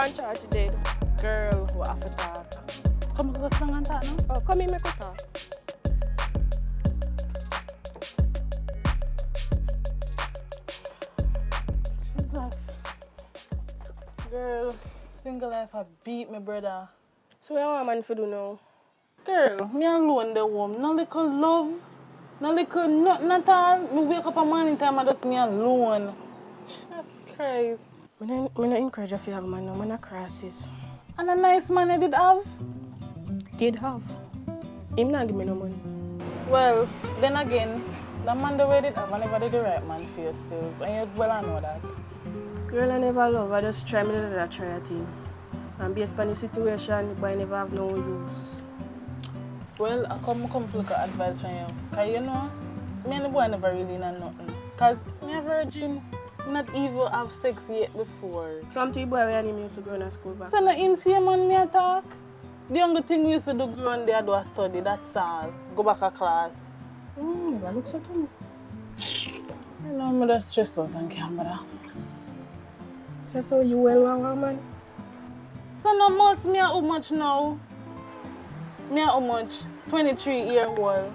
on charge today. Girl, we have to talk. Come on, let's and talk now. Oh, come in, make a talk. Jesus. Girl, single life have beat me, brother. So what you want man to do now? Girl, me alone the home. No little love. No little nothing at all. Me wake up a morning time and just me alone. Jesus Christ. I don't encourage you to have a man, no man a crosses. And a nice man I did have. Did have. Him not give me no money. Well, then again, the man the way did have, I never did the right man for you still. And you well I know that. Girl, I never love. I just try me to try a thing. And based on the situation, but I never have no use. Well, I come to look at advice from you. Because you know, me and the boy never really know nothing. Because me a virgin, not even have sex yet before. Come to the boy where I used to go in school back. So now him see a man me attack. The only thing we used to do growing there do a study, that's all. Go back to class. That looks okay. You know, I'm just stressed out on camera. So you well longer, man? So now most me how much now? Me how much? 23-year-old.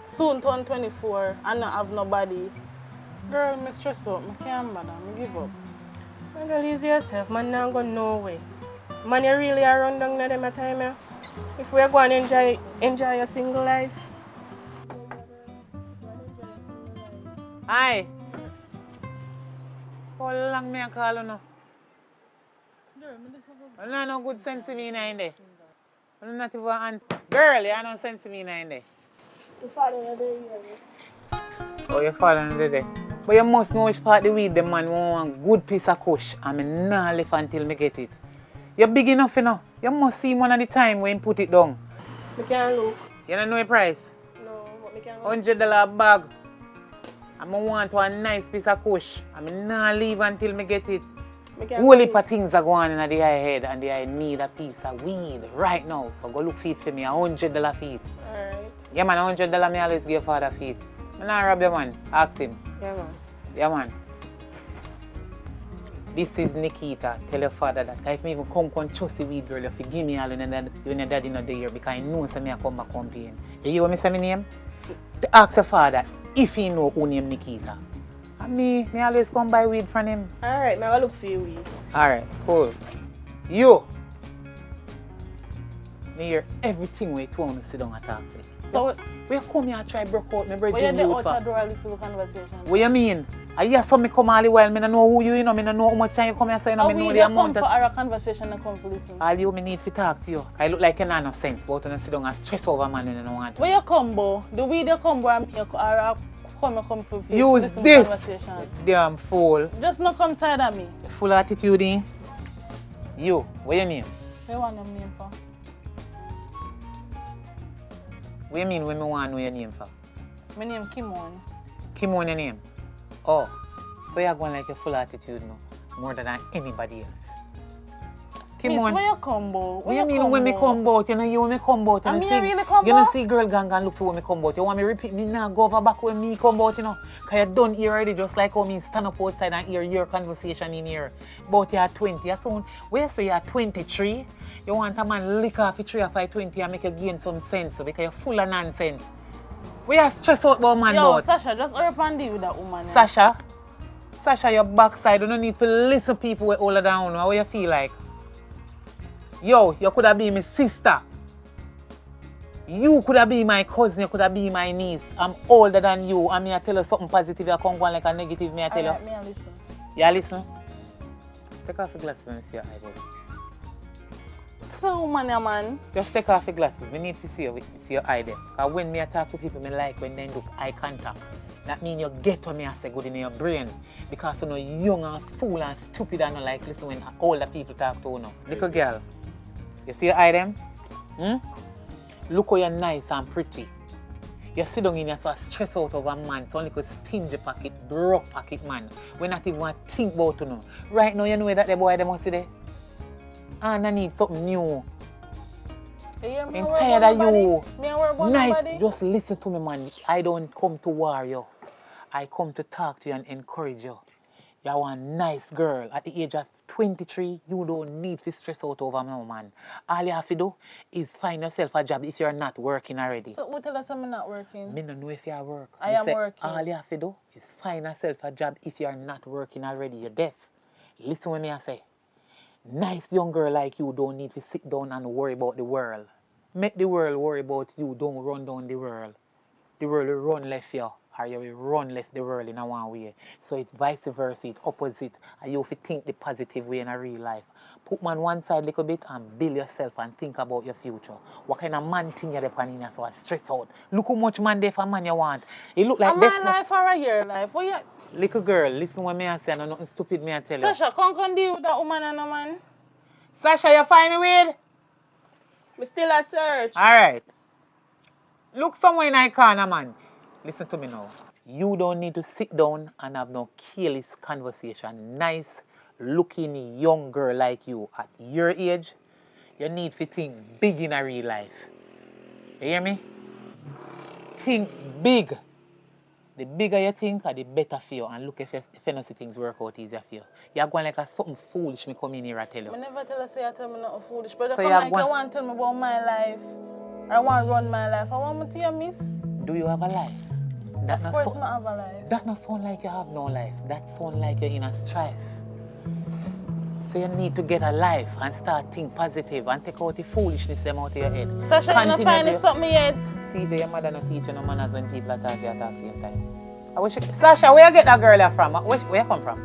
Soon turn 24 and not have nobody. Girl, me stress out. I can't bother. I give up. Girl, easy yourself. Man, not go nowhere. Man, you really are run down at them at time, yeah? If we're going to enjoy your single life. Hi. How long me call you now? You don't no good sense to me in there. You not even answer. Girl, you have no sense to me in there. You fall in the Oh, you fall in the day. But you must know which part the weed the man want a good piece of kush and me not left until me get it. You're big enough, you know. You must see one at the time when you put it down. I can't look. You don't know the price? No, but I can't look. $100 bag. And I want one nice piece of kush. And I not leave until me get it. Whole heap of things are going on in the eye head and I need a piece of weed right now. So go look feet for me, $100 feet. Alright. Yeah man, $100 me always give your father feet. I not rob your man. Ask him. Yeah man. Yeah man. This is Nikita. Tell your father that if me even come trust the weed girl, if you give me all when your daddy not there because I know so me I come back campaign. You hear what me say my name? To ask your father if he know who name Nikita. And me always come buy weed from him. Alright, I look for you weed. Alright, cool. You! Me hear everything we told you to sit down and talk. So, we come here and try broke out my but bridging you're the youth for. outer door listen to conversation. What you mean? I hear some me come all the while, I don't know who you know, I don't know how much time you come here, so I know the amount come for our conversation and come to listen. all you me need to talk to you. I look like you have no sense, but you sit down and stress over man when you don't want to. Where you come, bo? The weed you come, and me come for Use listen to this! conversation. Damn fool. Just not come side of me. Full attitude in. You, what you name? What you want your name for? What you mean when me want to know your name for? My name Kimon. Kimon your name? Oh, so you're going like a full attitude now, more than anybody else. Come Miss, on. where you come out? What you mean when me come out? You know you when me come out. And me really come You know out? see girl gang and look for when me come out. You want me repeat me now go over back when me come out, you know. Cause you done here already just like how me stand up outside and hear your conversation in here. But you're 20. You soon when you say you're 23, you want a man lick off your 3 or 5 20 and make you gain some sense because you're full of nonsense. We are stressed out about man Yo, about. Sasha, just hurry up and deal with that woman. Sasha, your backside, you don't need to listen to people with older down. How you feel like? Yo, you could have been my sister. You could have been my cousin, you could have been my niece. I'm older than you, and me I tell you something positive, you come on like a negative, me I tell you. Alright, me I listen. Yeah, listen. Take off your glasses when you see your eye, baby. So woman, yeah, man. Just take off your glasses. We need to see your eye there. Because when me I talk to people, me like when they do eye contact. That means you get what me I say good in your brain. Because you know young and fool and stupid and not like listen when older people talk to you. Little girl, you see your eye them? Look how you're nice and pretty. You sit down in here so stress out of a man, so only could stingy pocket, broke pocket man. We not even want to think about you. Right now you know that the boy they must see there. And I need something new. I'm tired of you. Nice. Just listen to me, man. I don't come to war you. I come to talk to you and encourage you. You're a nice girl. At the age of 23, you don't need to stress out over no man. All you have to do is find yourself a job if you're not working already. So what tell us I'm not working? I don't know if you're working. I am working. All you have to do is find yourself a job if you're not working already. You're deaf. Listen what I say. Nice young girl like you don't need to sit down and worry about the world. Make the world worry about you. Don't run down the world. The world will run left you, or you will run left the world in a one way. So it's vice versa, it's opposite. And you have to think the positive way in a real life. Put man one side a little bit and build yourself and think about your future. What kind of man thing you're depending on so stress out. Look how much man there for man you want. It look like this. A man life or a year life? What you... Little girl, listen what me I say, and nothing stupid me I tell you. Sasha, come deal with that woman and a man. Sasha, you find a weed? We still a search. Alright. Look somewhere in that corner, man. Listen to me now. You don't need to sit down and have no careless conversation. Nice looking young girl like you at your age, you need to think big in a real life. You hear me? Think big. The bigger you think, the better for you. And look if you don't see things work out easier for you. You're going like something foolish me come in here and tell you. I never tell you tell me nothing foolish. But So you want to tell me about my life. I want to run my life. I want to tell you, miss. Do you have a life? That of course I have a life. That not sound like you have no life. That sound like you're in a strife. So you need to get a life and start think positive and take out the foolishness them out of your head. Sasha, you're not finding something yet. See, your mother not teach you no manners when people are talking at the same time. I wish Sasha, where you get that girl from? Where you come from?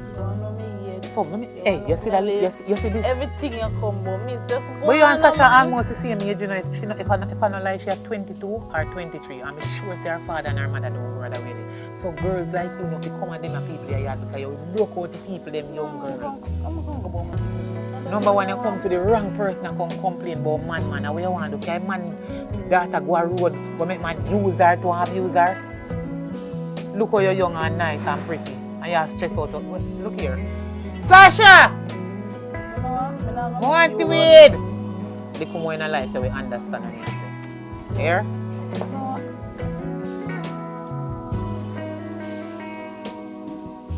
You don't know me yet. So, hey, you see that? You see this? Everything you come about, miss, just go. But you and Sasha almost the same age, you know. If I not lie, she 22 or 23. I'm sure say her father and her mother don't go that way. So girls like you know, if you come at them and people they yard because you broke out the people, them young girls. Number one, you come to the wrong person and come complain about man. And what you want to do? Because man daughter go a road, but make man use her to abuse her. Look how you're young and nice and pretty. And you're stressed out. Look here. Sasha! Want to weed? Look how more in a life you will understand what I say. Here?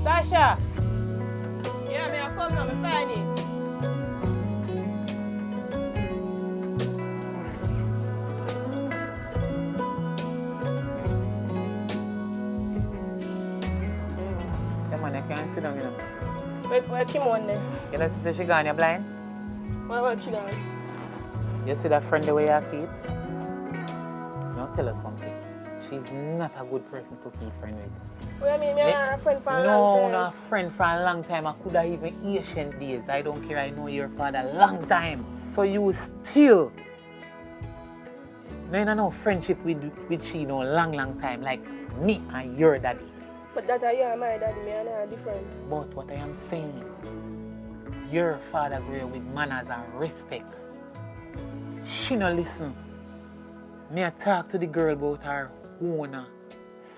Sasha! Yeah, me I come now, me find it. I can't sit down, you know. Where Kim on there? You know, she say she gone, you blind? Where she gone? You see that friend the way you keep? Now tell her something. She's not a good person to keep friend with. What you mean? Me and her friend for a long time? No, not a friend for a long time. I could have even ancient days. I don't care. I know your father a long time. So you still no friendship with she no long time like me and your daddy. But that you and my daddy, me and her are different. But what I am saying, your father grew up with manners and respect. She no listen. Me I talk to the girl about her own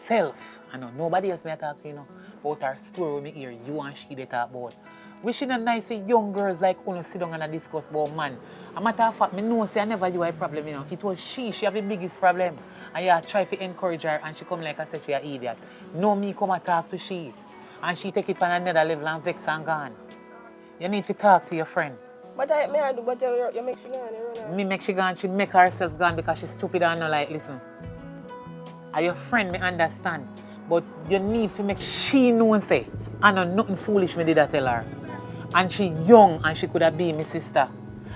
self. I know nobody else me I talk to, you know, about her story with me here. You and she they talk about. We shouldn't nice for young girls like who sit down and discuss about man. A matter of fact, I know say I never you a problem, you know. It was she have the biggest problem. And you try to encourage her and she come like I said she an idiot. No me come and talk to she. And she take it on another level and vex and gone. You need to talk to your friend. But I do, but you make she gone, you run Me make she gone, she make herself gone because she's stupid and not like listen. And your friend me understand. But you need to make she know say I know nothing foolish me did I tell her. And she young and she could have been my sister.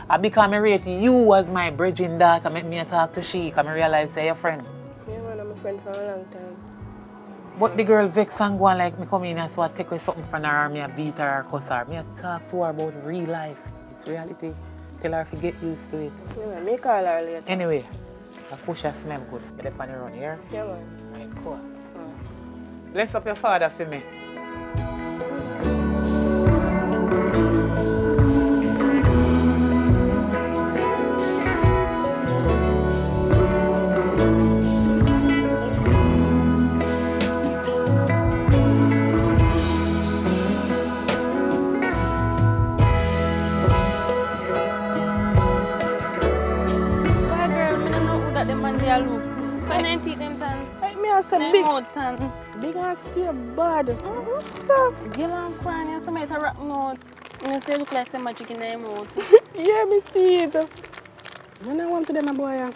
I become a rate you as my bridging daughter make me talk to she because I realize say your friend. Yeah man, I'm a friend for a long time. But the girl vex and go on like me come in and so I take away something from her or me I beat her or cuss her. Me I talk to her about real life. It's reality. Tell her to get used to it. Yeah man, me call her later. Anyway, I push her smell good. Get up on the run here. Yeah man. Right, cool. Bless up your father for me. Look. So you teeth them tan. Hey, me I said Them big. mouth tan. Big and still bad. So, Girl and crying, you somebody to rock mouth. You say look like some magic in their mouth. yeah, me see it. When I want to them a boy.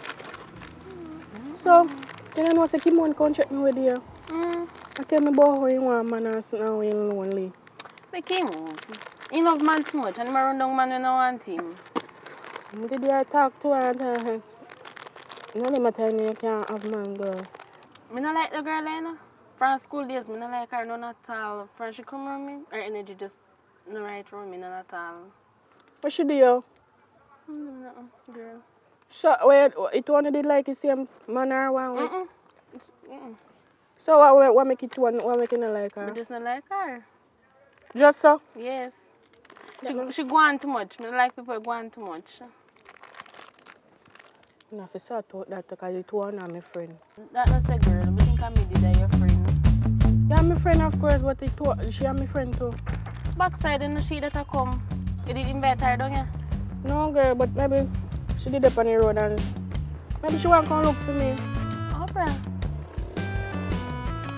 So, you know say Kimon come check me with you. I tell me about how you want man and how you lonely. But Kim, you love man too much and you run down man when I want him. I did I talk to her and tell her. No limit time you can't have man girl. I don't like the girl, you know. From school days, I don't like her none at all. From she come around me, her energy just no right around me none at all. What she do you? Girl. So, wait, it only did like the same man or one week? So, what make it one, what make you not like her? I just not like her. Just so? Yes. She go on too much. I don't like people go on too much. I have to sort out that because you two are not my friend. That's not a girl. I think I'm your friend. Yeah, my friend of course, but she is my friend too. Backside and she that I come. You did invite her, don't you? No girl, but maybe she did up on the road and maybe she want to come look for me. Okay.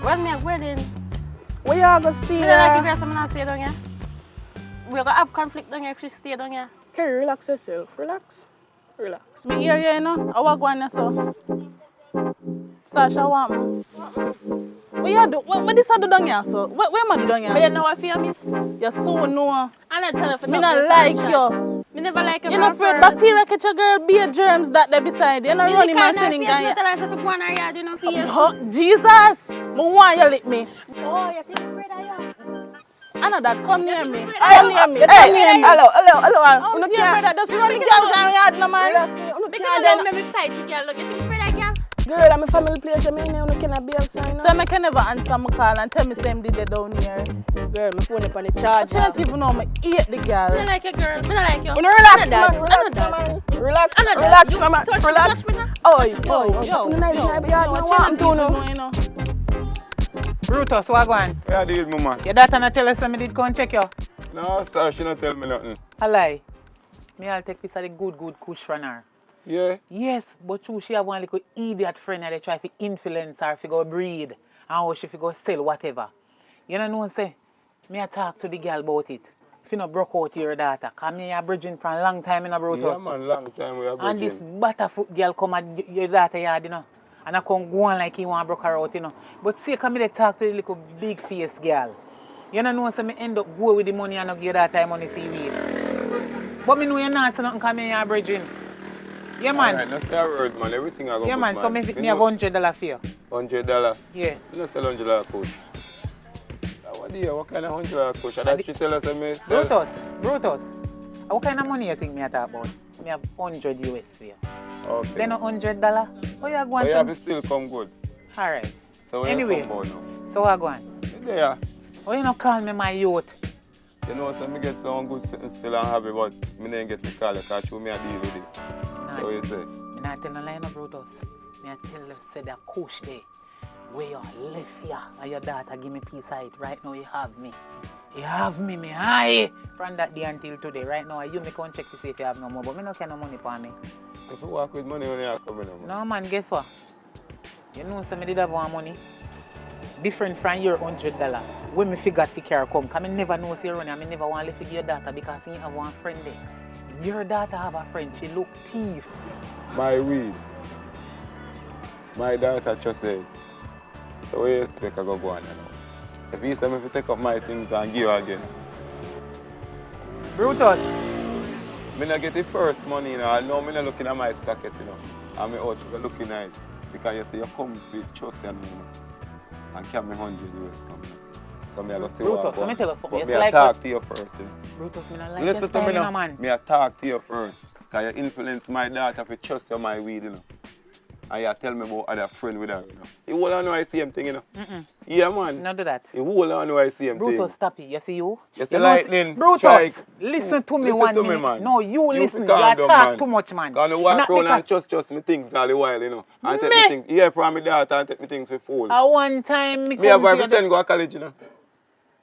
Well, me a wedding. Where you going to stay? I don't like the girl, so I'm not stay down here. We're going to have conflict down here if she stay down here. Okay, relax yourself. Relax. Relax. Me hear you, you know. I walk one so. Sasha want me. What you do? What this I do down here, so? Where am I do down here? But you know what for miss? You so know. I'm not telling you. Me not like you. Me never like you. You know, for bacteria catch a girl, be a germs that they beside. You know, running my sitting down here. You can't go on her yard, you know, face. Oh, Jesus! I want you lick me. Oh, you think I'm afraid of you? I know that. Come near me. Come near me. Come near me. Hello. Oh, you can't. Just run the girl down yard, no man. Because I love me fight the girl. Look, you think I'm afraid of girl? Girl, I'm a family place. I mean, you can't be outside. So I can never answer my call and tell me same did they down here. Girl, my phone up on the charge. She don't even know me hate the girl. I don't like you, girl. I don't like you. Relax, man. Relax, man. Relax. Oh, Brutus, what going? Yeah, deal, mama. Your daughter not tell us that I did come check you? No, sir, she not tell me nothing. A lie. Me I'll take piece of the good kush from her. Yeah? Yes, but she have one little idiot friend that they try to influence her to go breed and how she go sell whatever. You know what I'm saying? Me I talk to the girl about it. If you not broke out your daughter, because me a bridging for a long time in a Brutus. Yeah, man, long time we are bridging. And this butterfoot girl come at your daughter yard, you know. And I come go on like he want to broke her out, you know. But see, come here talk to the little big face girl. You know, so me end up go with the money and not give your daughter money for you. But me know you're not saying nothing because me are bridging. Yeah, man. Alright, let's say a word, man. Everything I go yeah, put, man. So me have $100 for you. $100? Yeah. You don't sell $100 coach. What kind of $100 coach? That she tell us that me sell? Brutus. What kind of money you think me talk about? Me have $100 US for you. Okay. Then $100? Oh, you go on. But you have to still come good. Alright. So anyway, you come now? so what go on? Yeah. Oh, you not call me my youth? You know, so me get some good sitting still and happy, but me didn't get the call because you me a deal with it. Nah, So you say? Me not tell no lie no, Brutus. Me I tell you, say that coach there, where you live here, and your daughter give me peace of it. Right now you have me. You have me high. From that day until today. Right now, you may come check to see if you have no more, but me no care no money for me. If you walk with money, only have coming no. No man, guess what? You know some did have one money. Different from your $100. When me figure to carry come, because I never know see you run, I never want to figure your daughter because you have one friend there. Your daughter have a friend, she look thief. My weed. My daughter just said. So what you expect I go on now? If you say me to take up my things and give you again. Brutus. Me not get the first money, you know. I know me not looking at my stock yet, you know. And me out looking at it. Because you say you come with trust and you know. And carry me 100 US come. So me I go see Brutus, what let me tell you something. But me It's like talk to you first, you know. Brutus, me not like Listen your to me style, now, man. me I talk to you first. Because you influence my daughter to trust you my weed, you know. And you tell me about other friend with her, you know. You all know I see him thing, you know. Yeah, man. Not do that. You all know I see him thing. Brutus, stop it. You see you? You see know, lightning Brutus, strike. listen to me Listen one to me, minute. man. No, you listen. You calm down, talk man. too much, man. Because I walk Not around and because- trust me things all the while, you know. And take Me? me things. Yeah, from my daughter and take me things for fool. At one time, Me have a send go to college, you know.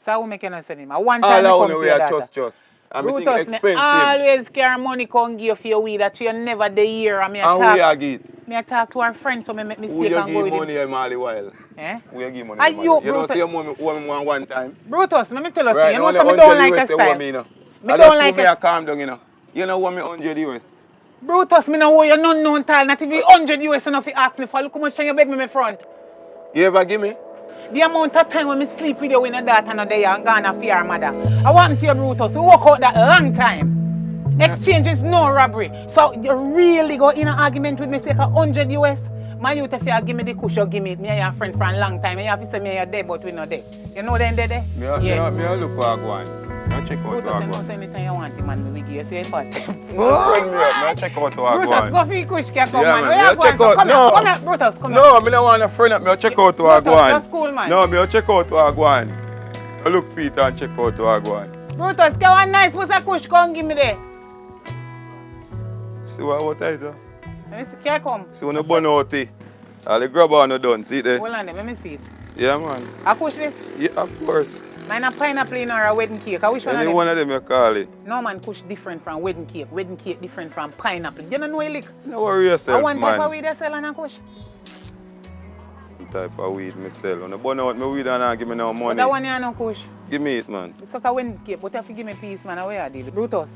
So how make you send him? At one All time, I I come want to to your wear daughter. trust. And me think Brutus, me expensive. always carry money come give for your weed that you never the year. And me And we talk, a get. me talk to our friend so me make Who mistake you and go give with him. money him all the while? Eh? Who you give money Are him you, all the while? You know, Brutus? say you owe me one time. Brutus, let me tell you Right, something. You know only something don't 100 like US a you owe style. me, you know. Me I don't just like me a- a calm down, you know. You know what me 100 US. Brutus, me know you non known tile. Not if you 100 US enough you ask me for. Look how much time you beg me front. You ever give me? The amount of time when me sleep with you when your daughter not there and gone for your mother. I want to see you, Brutus. We work out that long time. Exchange is no robbery. So you really go in an argument with me say 100 US? My youth if you give me the kush, you give me. Me and your friend for a long time. And you have to say me you're there but we not there. You know them there? Me a look for a go on. Me a check out Brutus, what you a go know on. say anytime you want him man, we give you say part. Friend me up. Me a check out what a go Brutus, on. go for your kush, come Yeah, man. man, Where me you a going? check So out- come no. here, come here, Brutus, come here. No, me don't want a friend up. Me a check out what a go on. That's cool, man. No, me a check out what a go on. I look feet and check out what a go on. Brutus, get one nice pussy kush, come give me there. See what I do? Let me see, can you come? See when you burn out it. All the grab on you done. See it there? Hold on there, let me see it. Yeah, man. I push this. Yeah, of course. Mine a pineapple in or a wedding cake. I wish one of Any them. one of them you call it. No man, kush different from wedding cake. Wedding cake different from pineapple. You don't know a lick. No worry I yourself, want type of man. weed they sell on a kush. Type of weed me sell. When you burn out my weed and not give me no But money. that one you no kush. Give me it, man. It's like a wedding cake, but you have to give me peace, man. Where I did Brutus.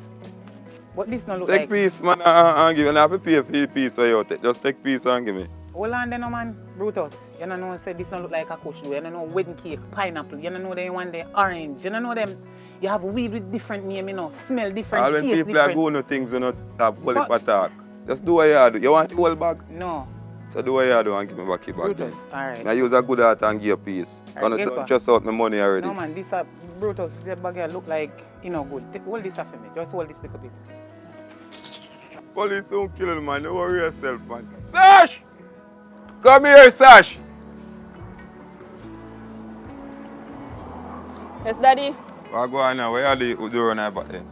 But this no look Take like. piece, man, and give. And I have to pay for the piece for you. Just take piece and give me. Hold on there, no man. Brutus. You don't know say this no look like a kush. You don't know wedding cake, pineapple. You don't know them one day orange. You don't know them. You have weed with different name, you know. Smell different, All when taste people are different. going to things, you know, have whole heap But- of talk. Just do what you do. You want the whole bag? No. So do what you do and give me back your bag. Brutus. Alright. I use a good heart and give you a piece. Alright, guess Don't what? just out my money already. No man, this Brutus, this bag here look like you know good. Hold this up for me. Just hold this little bit. Police don't kill him, man. Don't worry yourself, man. Sash! Come here, Sash! Yes, Daddy. What go on now? Where are you doing now back then?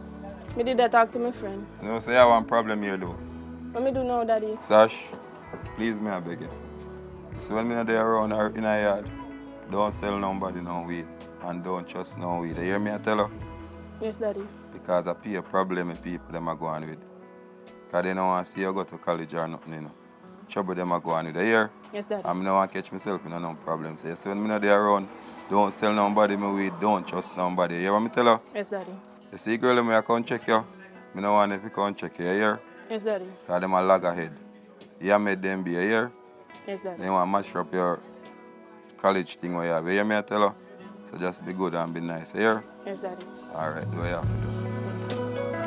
Me did that talk to my friend. You know, say I have one problem here, though. What me do now, Daddy? Sash, please, me I beg you. So when me not there around or in a yard, don't sell nobody no weed and don't trust no weed. You hear me I tell you? Yes, Daddy. Because I pay a problem with people them are going with. Because they don't want to see you go to college or nothing, you know. Trouble them are going with. You hear? Yes, Daddy. And I don't want to catch myself in no problem. So you see when me not there around, don't sell nobody my weed, don't trust nobody. You hear what me tell you? Yes, Daddy. You see girl, me I come check you. Me no want if you come check you, you hear? Yes, Daddy. Because them a lag ahead. You made them be, you hear? Yes, Daddy. They want to mash up your college thing where you have. You hear me I tell you? So just be good and be nice. You hear? Yes, Daddy. Alright, do what you have to do.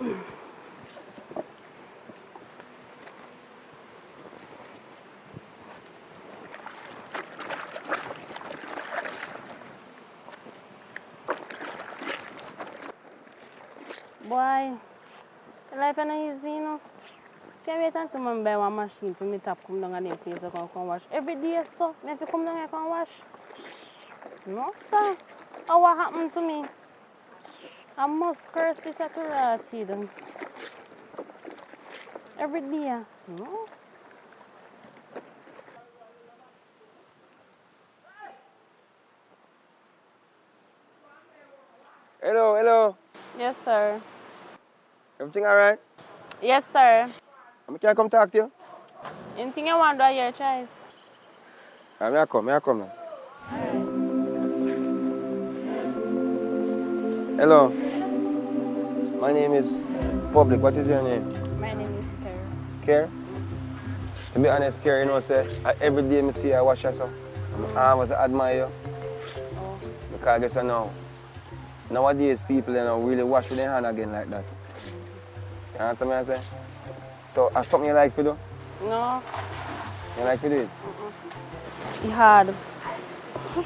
Boy, life is not easy, you know. Can't wait until I buy one machine for me to come down and then place to come wash. Every day, so, I have to come down and come wash. No, sir. And what happened to me? I must curse this at the every day. No. Hello, hello. Yes, sir. Everything all right? Yes, sir. I can come talk to you? Anything you want to do, your choice. May I come now. Hello. My name is Public. What is your name? My name is Care. Care? To be honest, Care, you know, say, every day I see I wash you, so I always admire you. Oh. Because I guess I know. Nowadays, people really wash with their hand again like that. You understand what I'm saying? So, is something you like to do? No. You like to do it? It's hard.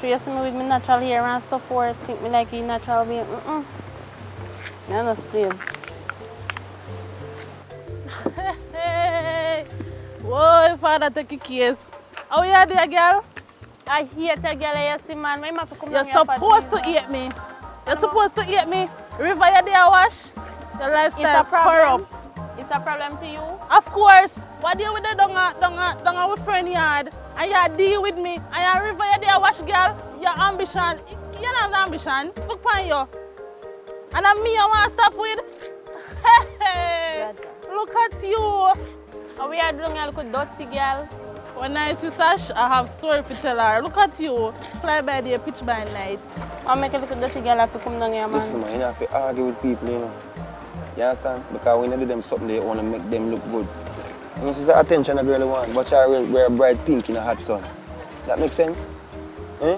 She used to me with my natural hair and so forth. Think me like a natural way. I don't still. Hey, whoa, father take a case. How you there, girl? I hate a girl, you see, man. Why have to come You're down here for supposed to Jesus? eat me. You're supposed to eat me. River, you there wash? Your It's lifestyle a problem. corrupt. It's a problem to you? Of course. What deal with the donga with friend yard? And you deal with me. And you river, you there wash, girl. Your ambition. You don't have ambition. Look on you. And I'm me I want to stop with. Hey, look at you. And we are doing a little dirty girl. When I see Sash, I have story to tell her. Look at you. Fly by day, pitch by night. I'll make a little dirty girl have to come down here, man. Listen, man, you don't have to argue with people, you know. You understand? Because when you do them something, they want to make them look good. And this is the attention a girl wants, but she wear bright pink in a hot sun. That makes sense? Eh?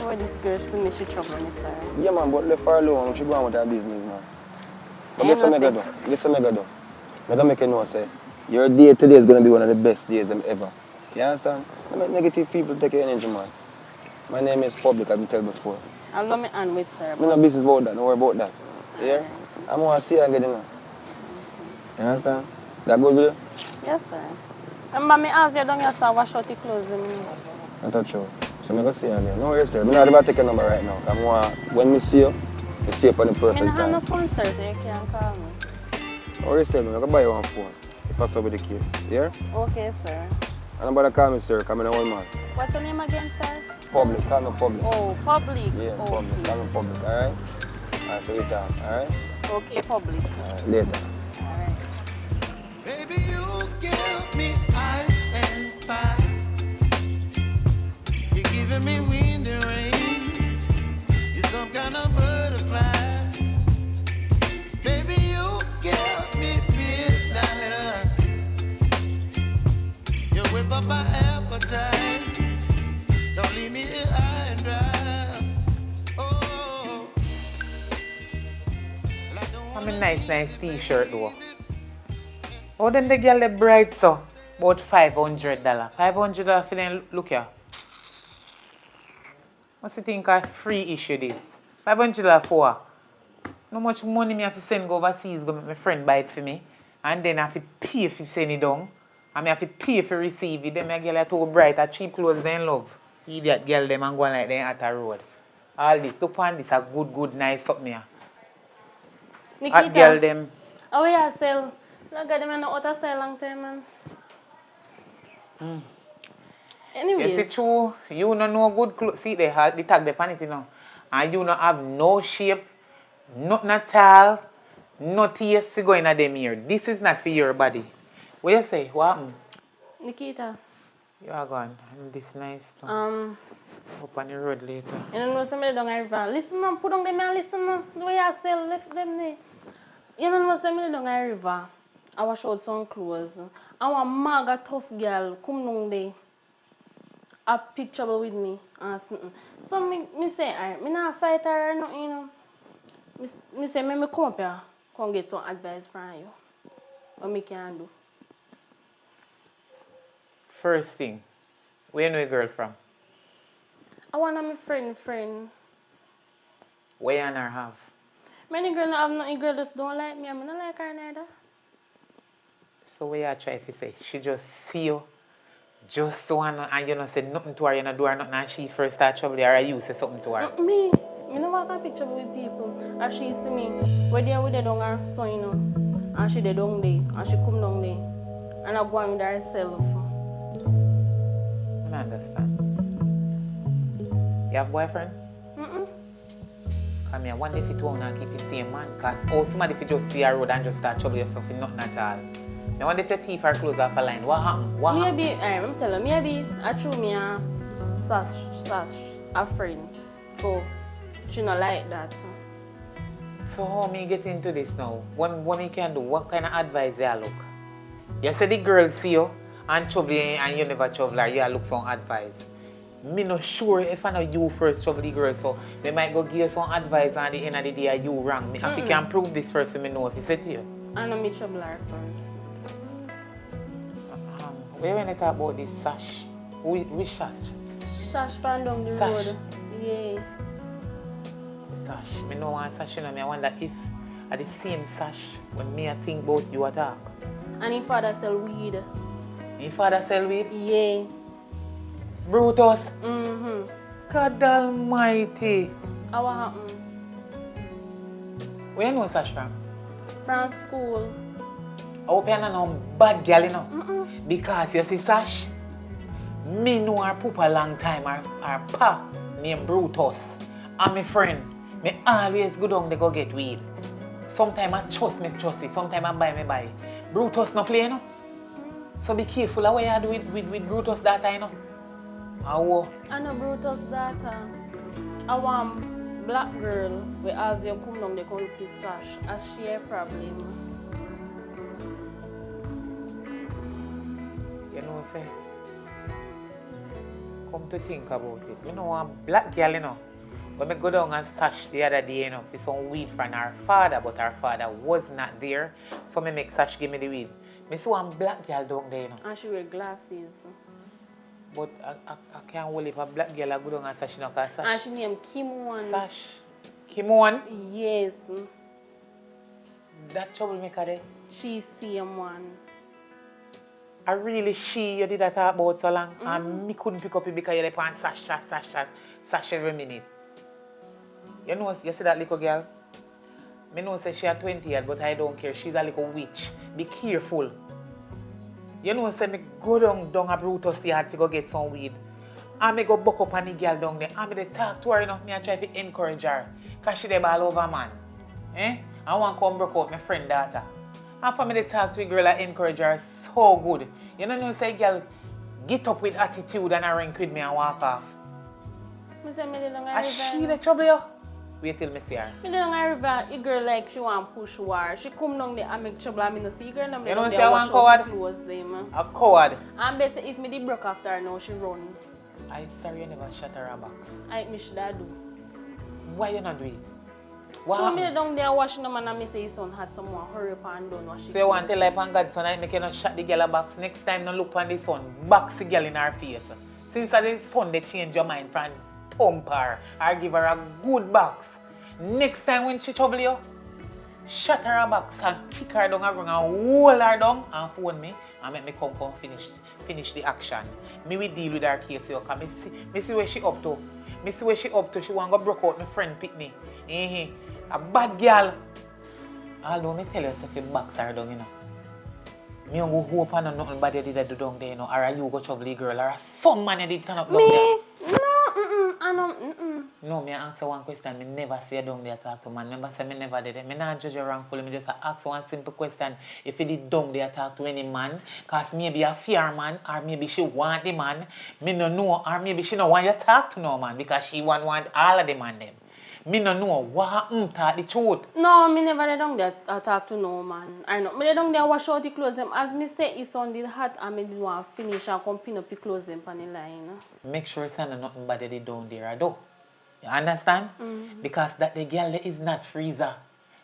Oh, this girl see me, she trouble me, sir. Yeah, man, but left her alone. She go on with her business, man. But I guess what know, I do? Guess what I do? I'm going to make you know, say, your day today is going to be one of the best days ever. You understand? I make negative people take your energy, man. My name is Public, I've been told before. I'll let me hand with, sir. I'm no business about that, don't worry about that. Yeah? I want to see her again, you know. You understand? That good with you? Yes, sir. Remember me ask you down here, sir, wash out your clothes. Not that true. So I'm going to see you again. No worries, sir. I'm not about to take your number right now. When I see you upon the perfect I don't have time. no phone, sir, so you can't call me. No worries, sir. I'm going to buy you one phone, if that's over the case. Yeah? Okay, sir. And I'm about to call me, sir. Come in a one man. What's your name again, sir? Public. Call me Public. Oh, Public. Yeah, okay. Public. Call me Public, all right? All right, so we talk, all right? Okay, Public. All right, later. All right. Baby, you give me ice and fire. You're giving me wind and rain. You're some kind of butterfly. Baby, you give me midnight. You whip up my appetite. Don't leave me here high and dry. Oh, well, I don't I'm wanna a nice t-shirt though. Oh, then the girl is bright so. About $500. $500 for them look here. What's you think of free issue this? $500 for? No much money me have to send go overseas go make my friend buy it for me. And then I have to pay if you send it down. And I have to pay if you receive it. Then my girl are too bright, a cheap clothes they love. Idiot girl them and go like them at the road. All this, look on this a good, nice something here. Nikita. At girl them. Oh, yeah, sell. Look at them in the outer style long time, man. Anyways. Yes, it's true. You don't know good clothes. See, they have the tag the pan it, you know. And you don't have no shape, nothing at all, no taste to go in them here. This is not for your body. What you say? What happened? Nikita. You are gone. And this nice stuff. Up on the road later. You don't know somebody down the river. Listen, man, put on them and listen, man. The way I sell, left them there. You don't know somebody down the river. I wash out some clothes. I want mega tough girl come down there. A picture with me. So me say, alright, me not fight her or nothing, you know. Me say, me come up here. come get some advice from you. What me can do. First thing, where you know a girl from? I want my friend. Where you and her have? Many girls have nothing, girl just don't like me. I don't like her neither. So where you try to say? She just see you, just wanna, and you know say nothing to her, you know do her nothing, and she first start trouble, or you say something to her? Me never walk a picture with people. And she see me, where they with the down her son, you know. And she dey down there, and she come down there. And I go on with herself. I understand. You have boyfriend? Come here, one day if you don't want to keep the same man, because somebody if you just see a road and just start trouble yourself in nothing at all. Now one day if your teeth are closed off a line, what happened? Maybe, I'm telling you, maybe I threw me a sash, a friend. So, she not like that. So how me get into this now? What me can do? What kind of advice you look? You say the girl see you and trouble you and you never trouble her, you look some advice. Me not sure if I know you first trouble the girl, so they might go give you some advice and at the end of the day you wrong. If you can prove this first, me know if you say to you. I know me trouble her first. Where when I talk about this sash? Which sash? Sash from down the Sash. road. Yeah. Sash. Me know one sash, you know, me I wonder if at the same sash when me I think about you attack. And his father sell weed. Your father sell weed? Yeah. Brutus. Mm-hmm. God almighty. How what happened? Where you know Sash from? From school. I hope you don't know bad girl, you know. Because you see Sash, me know her papa long time, her pa named Brutus. And my friend, me always go down to go get weed. Sometimes I trust it, sometimes I buy. Brutus no play, you know. So be careful of what you do with Brutus that time, you know. I know Brutus' daughter. I want black girl where as you come down the country Sash, as she a problem. You know, say, come to think about it. You know, a black girl, you know, when I go down and Sash the other day, you know, for some weed from her father, but her father was not there. So I make Sash give me the weed. I saw one black girl down there, you know. And she wear glasses. But I can't hold if a black girl go down and Sash, you know, because Sash. And she named Kimon. Sash. Kimon? Yes. That troublemaker there. She same one. I really you did that talk about so long. And me couldn't pick up it because you're like on Sash every minute. You know, you see that little girl? Me know say she a 20 years, but I don't care. She's a little witch. Be careful. You know, say me go down a Brutus yard to go get some weed. And me go buck up on the girl down there. And me talk to her, you know, me I try to encourage her. Because she dey all over, man. I want to come broke out my friend daughter. And for me to talk to a girl, I encourage her so good. You know, say girl, get up with attitude and a rank with me and walk off. Me say me dey long And she the trouble you. Wait till me see her. Me dey long a river, a girl like she want push war. She come down there and make trouble and me no see girl and me You know down say there I wash want out coward? the clothes them. A coward. And better if me dey broke after her now, she run. I sorry you never shut her back. I me should I do. Why you not do it? What So me happened? down there washing them and I me say his son had someone hurry up and done wash it. So you want to tell life on God's son, I make you not shut the girl a box. Next time no look on the sun, box the girl in her face. Since the sun they change your mind from thump her or give her a good box. Next time when she trouble you, shut her a box and kick her down a ground and hold her down and phone me and make me come finish the action. Me will deal with her case you because me see where she up to. Me see where she up to. She want to go broke out my friend Pitney. A bad girl. Although me tell you if you box her down, you know. Me don't go hope on nothing bad you did do down there, you know. Or you go trouble the girl. Or some man you did come up down there. No, I know, No, me ask you one question. Me never say you down there talk to man. Remember say me never did it. Me not judge you wrongfully. Me just ask one simple question. If you did down there talk to any man, cause maybe a fear man, or maybe she want the man, me no know, or maybe she no want you talk to no man because she want all of the man them. Me no know what talk the truth. No, me never dey down there talk to no man. I know. Me dey down there wash out the clothes them. As me say his son did hot and me did want to finish and come pin up the clothes them on the line. Make sure it's not nothing bad they down there, I do. You understand? Because that the girl is not freezer.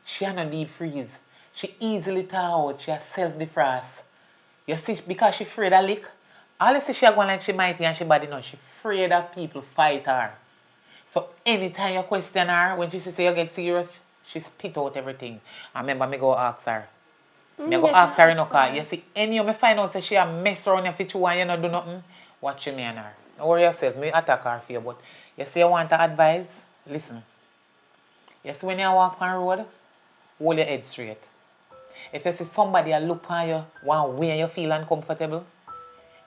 She had no deep freeze. She easily thaw out. She has self-defrost. You see, because she afraid of lick. All you see she going like she mighty and she body now. She afraid of people fight her. So anytime you question her, when she say you get serious, she spit out everything. I remember me go ask her. Me go ask her in car. You see, any of me find out that she a mess around your fit and you not do nothing, watch me and her. Don't worry yourself, me attack her for you, but you see you want to advise, listen. You see when you walk on the road, hold your head straight. If you see somebody a look on you, one way you feel uncomfortable,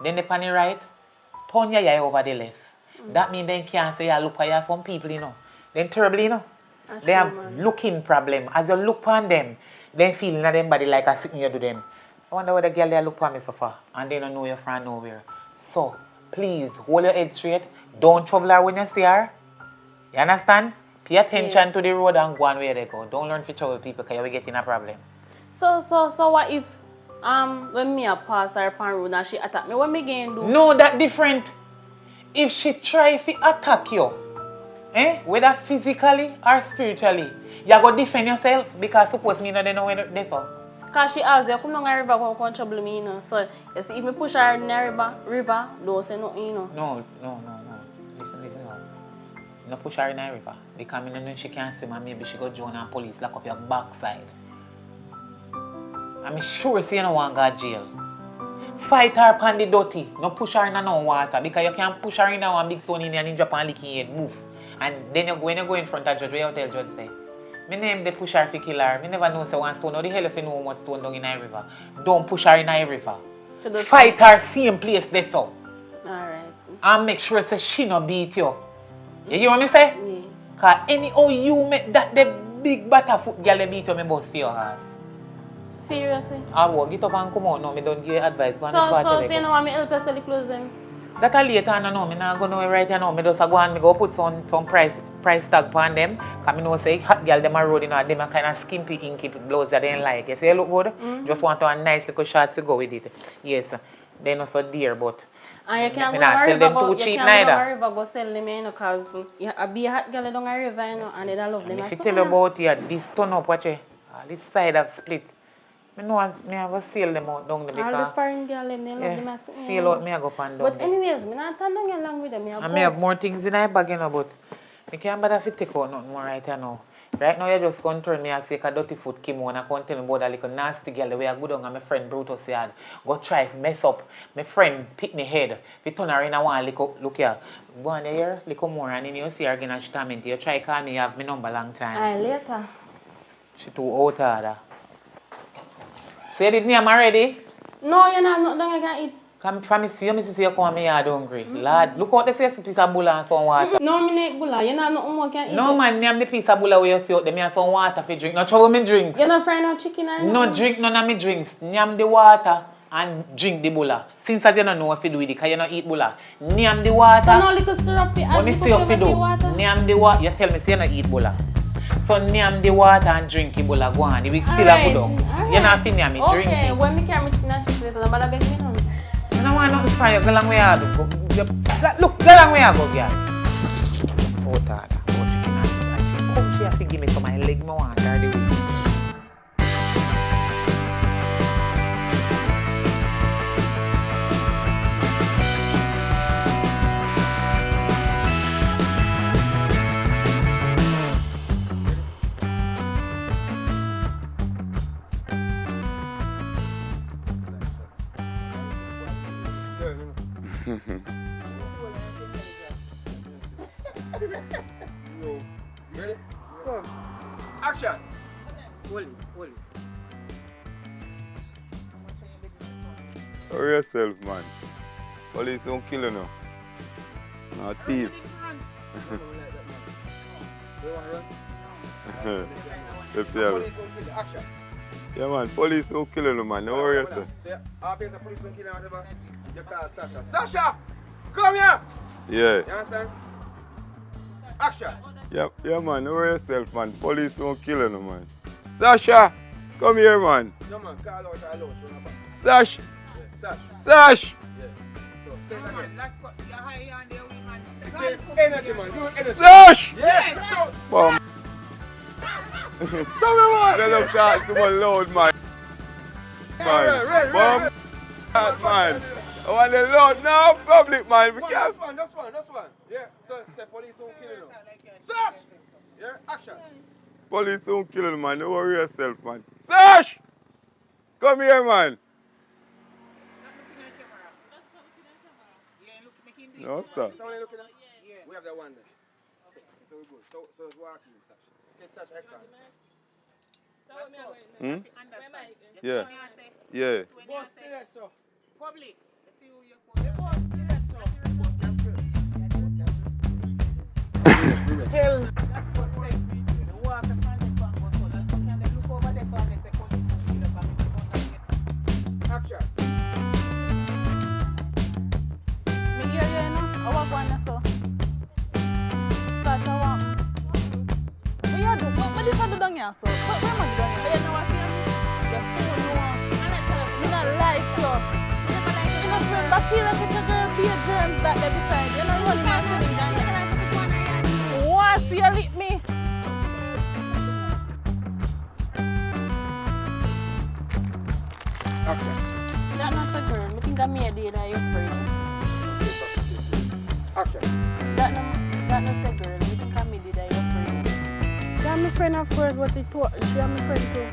then the on the right, turn your eye over the left. That means they can't say you look at you. Some people, you know, they're terrible, you know. They have looking problem. As you look on them, they feel in their body like a sitting you do them. I wonder what the girl they look on me so far and they don't know you from nowhere. So, please, hold your head straight. Don't trouble her when you see her. You understand? Pay attention to the road and go on where they go. Don't learn to trouble people because you will get in a problem. So what if when me a pass her upon road and she attack me, what me going do? No, that different. If she try to attack you, whether physically or spiritually, you go defend yourself because suppose me not know where they so. Because she asked you come down the river go trouble me, you know. So you see if me push her in the river, don't say nothing, you know. No. Listen now. No push her in the river because I know she can't swim and maybe she go join and police lock up your backside. I'm sure she don't want to go to jail. Fight her upon the dirty. No push her in no water because you can't push her in one big stone in and you drop and lick your head. Move. And then when you go in front of judge, what you tell judge say? My name they push her to kill her. I never know say one stone. How the hell if you know what stone down in the river? Don't push her in the river. Fight her same place there so. Alright. And make sure say she no beat you. You hear what I say? Yeah. Because anyhow you make that the big butterfoot girl beat you, me bust for your ass. Seriously? I will get up and come out now. I don't give you advice. So you know what me help you sell the clothes them? That a later on, no, I'm not going to right now. I just go and go put some price tag on them. Because I know say hot girl them are road, you know, them are kind of skimpy, inky blouse that they don't like. You say, look good? Just want to have a nice little shorts to go with it. Yes, they're not so dear, but and you can't go to river go sell them, you know, because you be a hot girl down a river, you know, and they don't love them. If you tell you about here, this turn up, watch it. This side have split. I know I have to seal them out down there because... All the foreign girls, they love them. Seal out, I go up and down. But anyways, I not turn down along with them. I may have more things in my bag, you know, but I can't bother to take out nothing more right now. Right now, you just going to turn me and say a dirty foot Kim and I can't tell me about that little nasty girl the way I go down and my friend Brutus said, go try to mess up. My friend pick me head. If you turn her in, I want to look here. Go on there, little more, and then you see her again and she tell me, you try to call me, you have my number long time. Aye, later. She too out of that. So you did name already? No, you know, nothing I can eat. Come from me see you come and me yard hungry. Lad, look out, they say some piece of bulla and some water. No, me not bulla. You know, nothing more can eat. No, man, name the piece of bulla where you see out there, me have some water for drink. No trouble me drinks. You not fry no chicken or nothing? No drink none of me drinks. Name the water and drink the bulla. Since as you don't know what to do with it, because you don't eat bulla. Name the water. So no little syrup and little flavor water? Name the water. You tell me say you don't eat bulla. So name the water and drink the bulla. Go on. The week still a good down. You're not finna me drink. Okay, when me carry me chicken and chicken, I'm gonna beg me no. I don't want nothing from you. Go long way I go. Look, go long way I go, girl. Oh, Dad. Oh, chicken and chicken. Come here to give me some of my leg. I want her the way. Ready? Go. Action! Police. Hurry yourself, man. Police won't kill you now. No thief. Action! Yeah, man. Police won't kill you, man. Don't worry yourself. So, obviously, police won't kill you, whatever. You call Sasha. Sasha! Come here! Yeah. You understand? Action! Yeah, man. Don't worry yourself, man. Police won't kill you, man. Sasha! Come here, man. No, man. Call out her alone. Sash! Yeah, Sash. Sash! Yeah. So, say it again. Let's go. You're high on there, man. Say energy, man. Do energy. Sash! Yes! Bam. Let them talk to my loud, man. Man, man. I want the loud now, public, man. We can't. That's one. Yeah, so say police won't kill you. Search! Yeah, action. Police won't kill him, man. Don't worry yourself, man. Sash! Come here, man. No, sir. Someone looking at? Yeah. We have that one there. Okay, so we're good. So it's walking, Sash. Okay, Sash, excellent. Hmm? Yeah. Yeah. Public. See who you're Hell, that's what say. The water from the front was so that's what can they look over there so they say Action. Me hear you, you know. I walk one so. Start to walk. What you do? What did you do down here, so? Where am I doing? You know what you Your phone, no one. Me not like you. You know, friend, bacteria can take a few germs that they beside. You know, you only my feeling down here. Once you lick me. Action. That's not a girl. I think I made it that you're friend. Action. That's not a girl. I think I made it that you're friend. Yeah, my friend of course, but she and my friend too.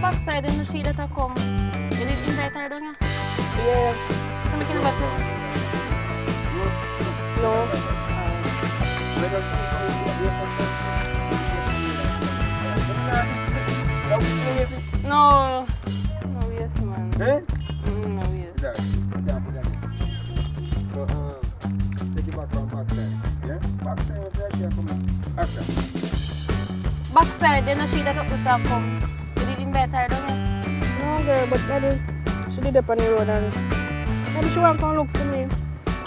Backside in the sheet that I come. You didn't invite her down here? Yeah. So we can invite her. No. No. No, yes, man. Eh? No, yes. So, take it back from backside. Yeah? Backside, what's that here? Come on. Action. Backside, then the sheet that up the top come. You didn't invite her down here? No girl, but maybe she did up on the road and maybe she want to come look for me.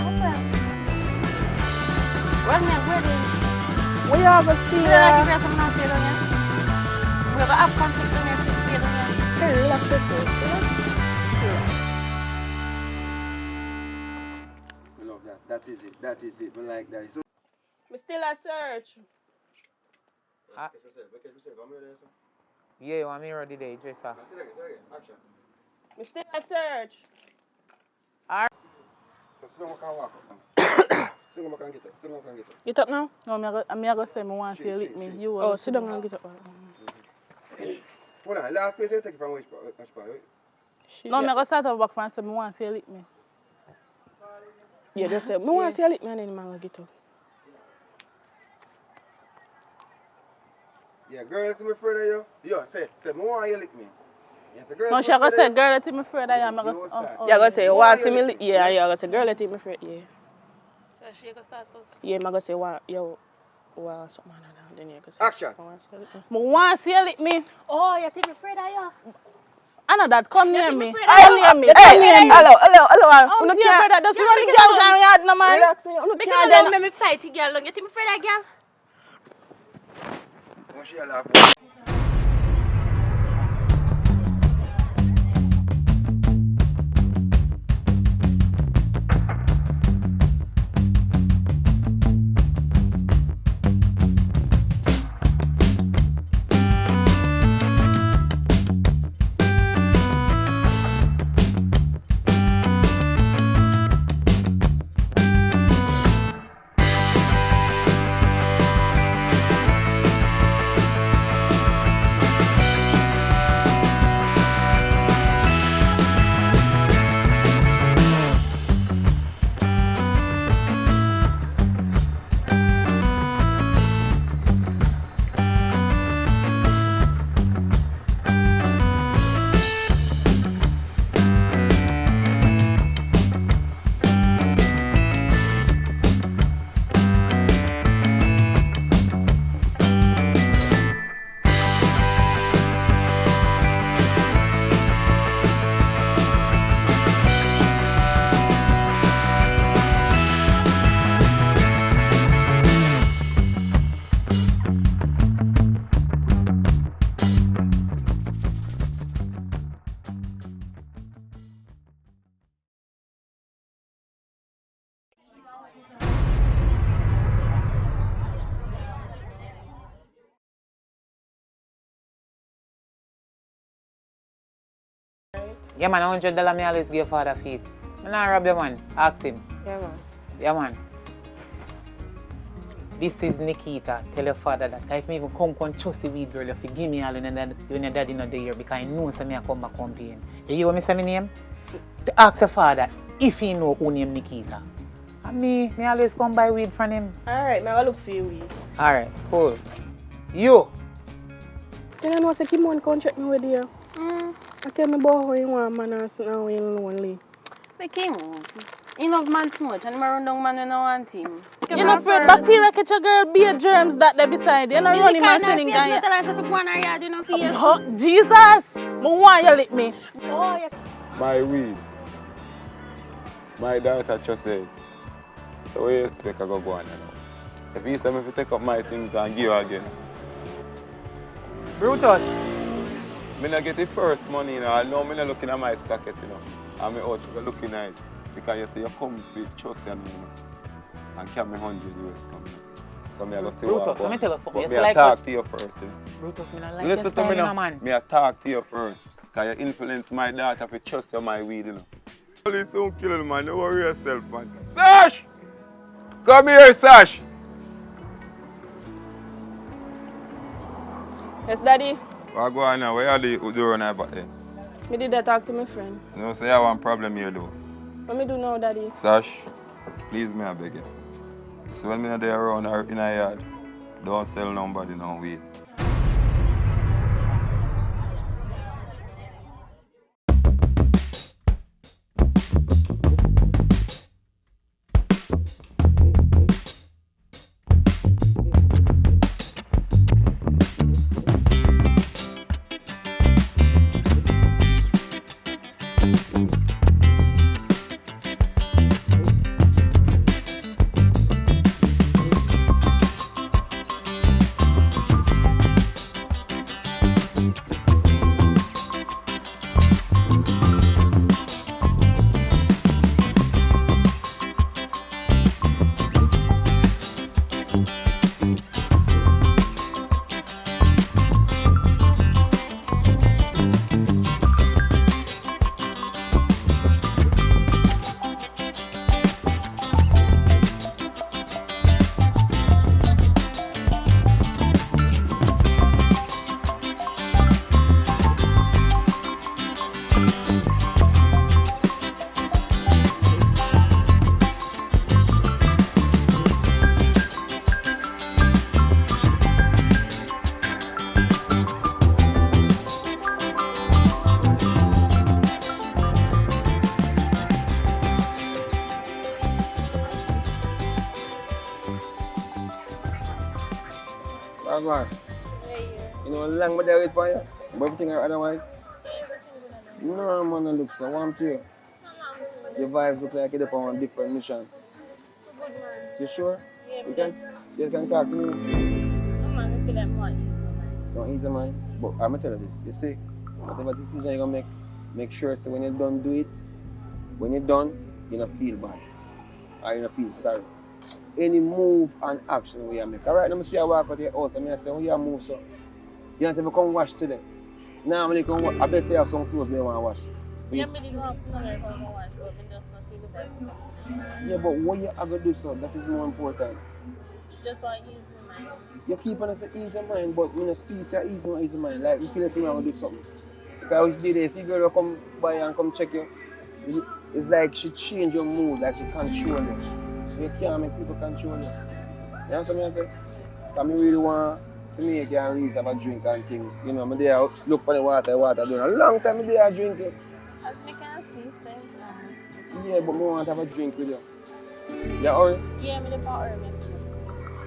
Okay. Well, man, where did Where you have a stay? you like to get some now stay down here? We're going to have conflict down here to stay down here. Hey, relax yourself. We love that. That is it. We like that. So, We still a search. Yeah, you want me ready there, dresser. Say that again. Action. We still a search. So, slow mo can walk up. Slow mo can get up. Get up now? No, I'm going to say I want to lick me. You Oh, sit down and get up. Hold on. Last place you take it from which part? No, I'm going to start off back and say I want to lick me. Yeah, just say, I want to see you lick me and then I'm going to get up. Yeah, girl, to me further, yo. Yo, say, me want you lick me. Yes, a girl. No, she going to say, girl, let me afraid I am. You're going to say, you want to see me lick? Yeah, you're going to say, girl, let me afraid. Yeah. So she going to start first? Yeah, I'm going to say, yo, something like that. Then you're going to say, Action. I want to see you lick me. Oh, you think me afraid of you? I know that. Come near me. Come near me. Come near me. Hello. Oh, dear brother, just run the girl down yard, no man. Relax, Because I don't make me fight the girl. You think me afraid of girl? What she laugh? Yeah, man, $100 me always give your father feet. I not rob your man. Ask him. Yeah, man. Yeah, man. This is Nikita. Tell your father that if me even come trust the weed girl, if you give me all when your daddy not there because I know so me I come back campaign. You hear what me say my name? To ask your father if he know who name Nikita. And me always come buy weed from him. Alright, now I look for you weed. Alright, cool. You! Can I know say Kimon come check me with you? I tell me about how you want man and so now you lonely. But Kim, he love man too much and he run down man when I want him. You know, afraid bacteria catch a girl, be a germs that they beside you. You know, running man sitting guy. Oh, Jesus! I want you lick me. My weed. My daughter just said. So what you expect I go on now? If you say me to take up my things and give you again. Brutus! Me not get the first money, you know. I know me not looking at my stock yet, you know. I'm out looking at it. Because you say you come with trust in me, you know. And carry me 100 US coming. So me I go see Brutus, what let me tell you something. But It's me I like talk what... to you first, you know. Brutus, me not like Listen your to me style, now, man. me I talk to you first. Because you influence my daughter to trust you my weed, you know. Police don't kill you, man. Don't worry yourself, man. Sash! Come here, Sash! Yes, Daddy. What go on now? Where are you doing about there? Me did that talk to my friend. You know, say I have one problem here, though. What me do now, Daddy? Sash, please me I beg you. So when me not there around or in a yard, don't sell nobody no weed. Man. You know, long but they wait for you. But everything otherwise. No, man, it looks so warm to you. Your vibes look like you're on a different mission. You sure? Yeah, You can talk to me. No, man, I feel like more easy, man. Don't ease your mind. But I'm going to tell you this. You see, whatever decision you're going to make sure so when you're done, do it. When you're done, you don't feel bad. Or you don't feel sorry. Any move and action we make. Alright, let me see you walk out your house and I say, oh, you move so. You don't have to come wash today. Now when you come wash, I bet you have some clothes you want to wash. Yeah, but you don't have to know how to wash, but I just not feel the best. Yeah, but what you are going to do so, that is more important. Just want to ease my mind. You keep on saying ease your mind, but when you feel say ease your mind, like you feel like you want to do something. Because which day they see girl come by and come check you, it's like she change your mood, like she control you. You can't make people control you. You know what I'm saying? Because I really want to make you and Reese have a drink and thing. You know, I'm there, look for the water doing a long time I'm there drinking. As I can see, same. Yeah, but I want to have a drink with you. Yeah, or? Yeah, I'm in the power, man.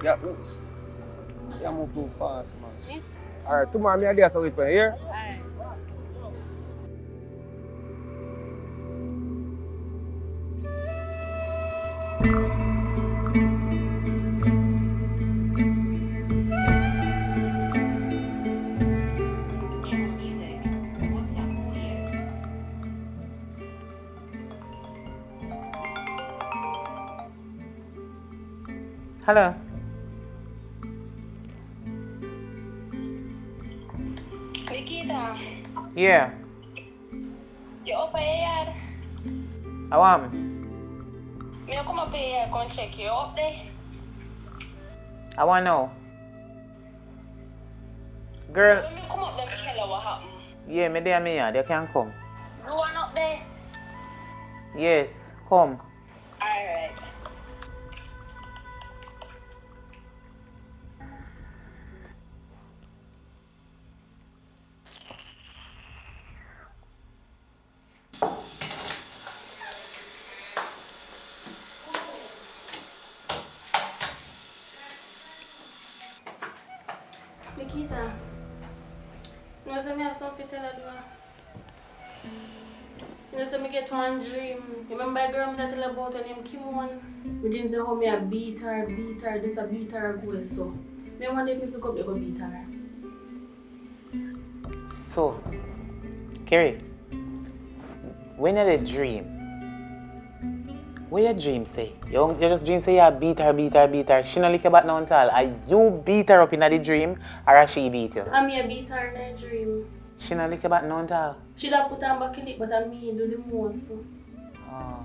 Yeah, you move too fast, man. Yeah. Alright, tomorrow I'm there, so wait for you here. Alright. Hello. Nikita, Yeah. You up at your yard? I want. Me come up here, come check you up there. I want to know. Girl. When me come up there, tell her what happened. Yeah, me there, me yard. You can come. You want up there? Yes, come. Alright. Nikita, you know, I have something to tell you. You know, I get one dream. Remember a girl that tell about her name Kimon? My dream say how me a beat her, just a beat her go so. Me one day me pick up, you go beat her. So, Kerry, when you dream, what your dream say? You just dream say you beat her. She no lick you back now at all. Are you beat her up in the dream or she beat you? I'm a beat her in a dream. She no lick you back now at all. She da put her back in it, but I me do the most. Oh.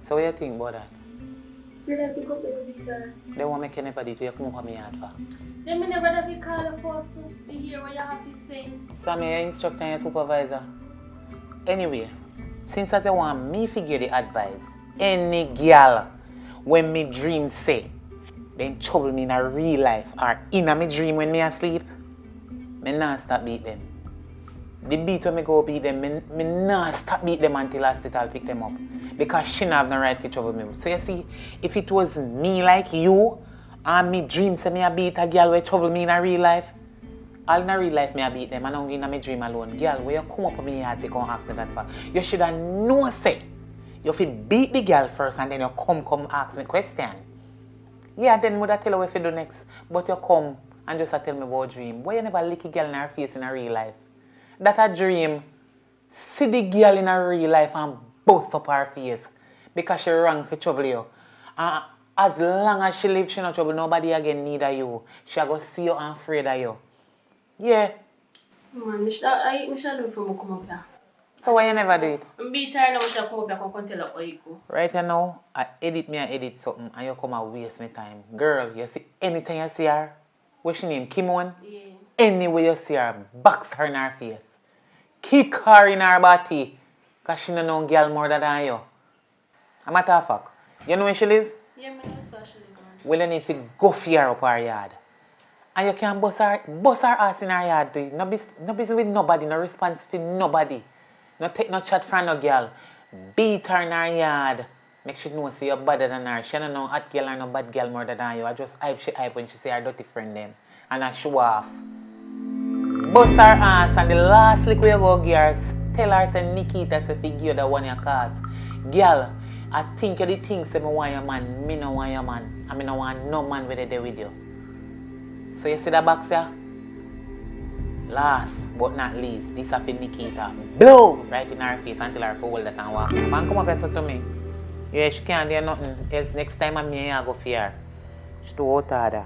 So what you think about that? You like pick up the beat her. They won't make anybody do you come up on me yard for. Then me never have to call the first to hear what you have to say. So I'm your instructor and your supervisor. Anyway, since as you want me to give the advice, any girl when me dream say, then trouble me in a real life or in a me dream when me asleep, me not stop beat them. The beat when me go beat them, me not stop beat them until hospital pick them up. Because she not have no right to trouble me. So you see, if it was me like you, and me dream say me a beat a girl where trouble me in a real life, all in a real life me a beat them and I'm in a me dream alone. Girl, where you come up on me yard to come ask me that for? You should have no say. You have beat the girl first and then you come ask me question. Yeah, then would I tell you what to do next? But you come and just tell me about dream. Why you never lick a girl in her face in a real life? That a dream. See the girl in a real life and bust up her face because she wrong for trouble you. As long as she lives, she no trouble nobody again need of you. She go see you and afraid of you. Yeah. Man, I should do it for me come up here. So why you never do it? I'm beat her now, I should come up here and tell her how you go. Right now, I edit something and you come and waste my time. Girl, you see anytime you see her, what's she name? Kimon? Yeah. Anyway you see her, box her in her face. Kick her in her body. Because she don't know girl more than you. A matter of fact, you know where she live? Yeah, I know especially. Well, you need to go for her up her yard. And you can bust her ass in her yard too. No business with nobody, no response for nobody. No take no chat from no girl. Beat her in her yard. Make sure know say you're better than her. She don't know hot girl or no bad girl more than you. I just hype when she say her dirty friend them. And I show off. Bust her ass and the last lick we go give her, tell her say Nikita say give you the one you cost. Girl, I think you the thing say me want your man, me no want your man. And me no want no man with there with you. So you see that box here? Last but not least, this is for Nikita. Blow right in her face until her hold that and walk. Man, come up and say to me. Yeah, she can't do nothing. Else next time I'm here, I go for her. She's too out of her.